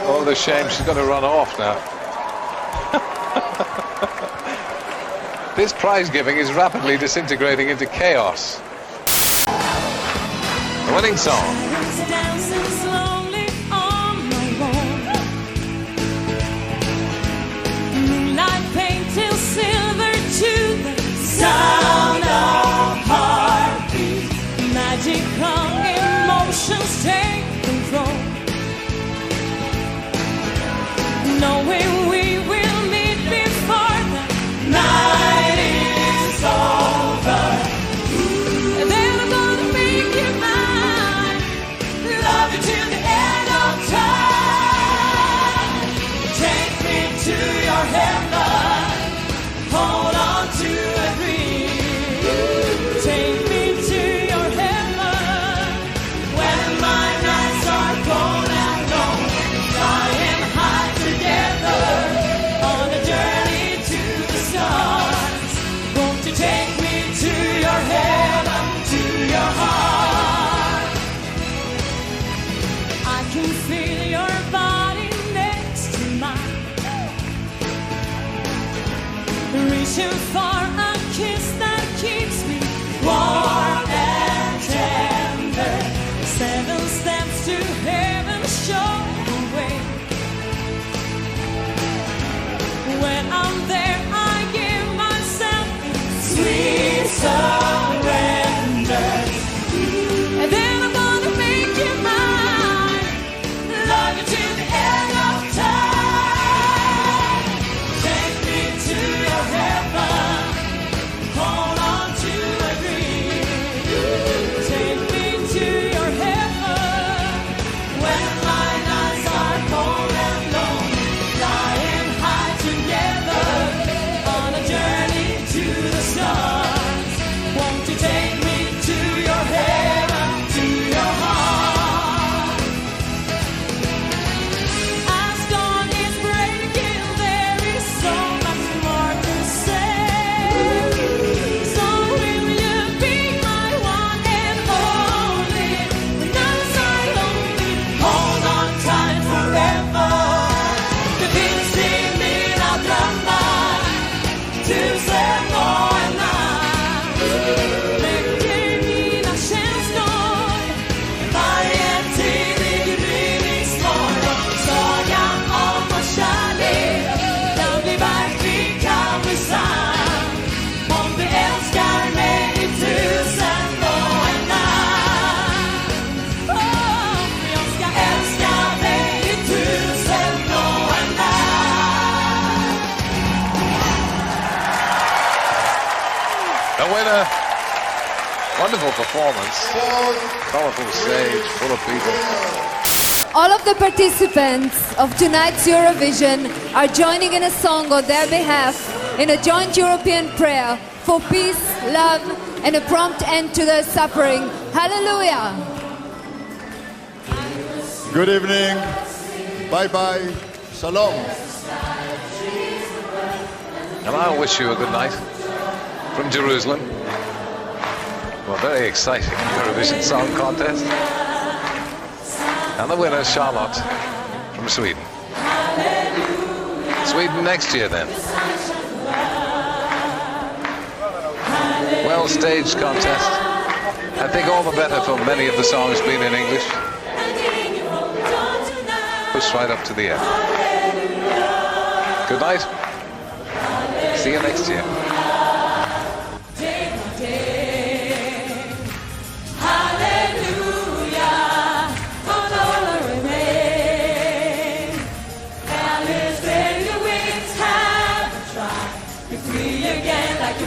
Oh, the shame. She's got to run off now. This prize giving is rapidly disintegrating into chaos. The winning song. Sound of heartbeat, magical emotions take control. Knowing we will meet before the night is over. And then I'm gonna make you mine, love you till the end of time. Take me to your heaven, hold on to a dream. Take me to your heaven when my nights are cold and long, flying high together on a journey to the stars. Won't you take me to your heaven, to your heart? I can feel your body next to mine, reaching for a kiss that keeps me warm and tender. 7 steps to heaven, show the way. When I'm there, I give myself sweet surrender. And then I'm gonna make you mine, love you till the end of time. Take me to your heaven, hold on to a dream. Take me to your heaven when my nights are cold and lonely, flying high together on a journey to the stars. Won't you take me to your heaven, to your heart? As dawn is breaking, there is so much more to say. So will you be my one and only? When nights are lonely, hold on tight forever. Det finns i mina drömmar 1000 och en natt. Väcker mina känslor varje tidig gryningsmorgon. Sagan om vår kärlek kan bli verklig, kan bli sann. Om du älskar mig i 1000 och en natt. Jag ska älska dig i 1000 och en natt. The winner. Wonderful performance. Colourful stage, full of people. All of the participants of tonight's Eurovision are joining in a song on their behalf in a joint European prayer for peace, love, and a prompt end to their suffering. Hallelujah! Good evening. Bye bye. Shalom. And I'll wish you a good night from Jerusalem. Well, very exciting Eurovision Song Contest. And the winner, Charlotte, from Sweden. Sweden next year, then. Well-staged contest. I think all the better for many of the songs being in English. Push right up to the end. Good night. See you next year. Again, like you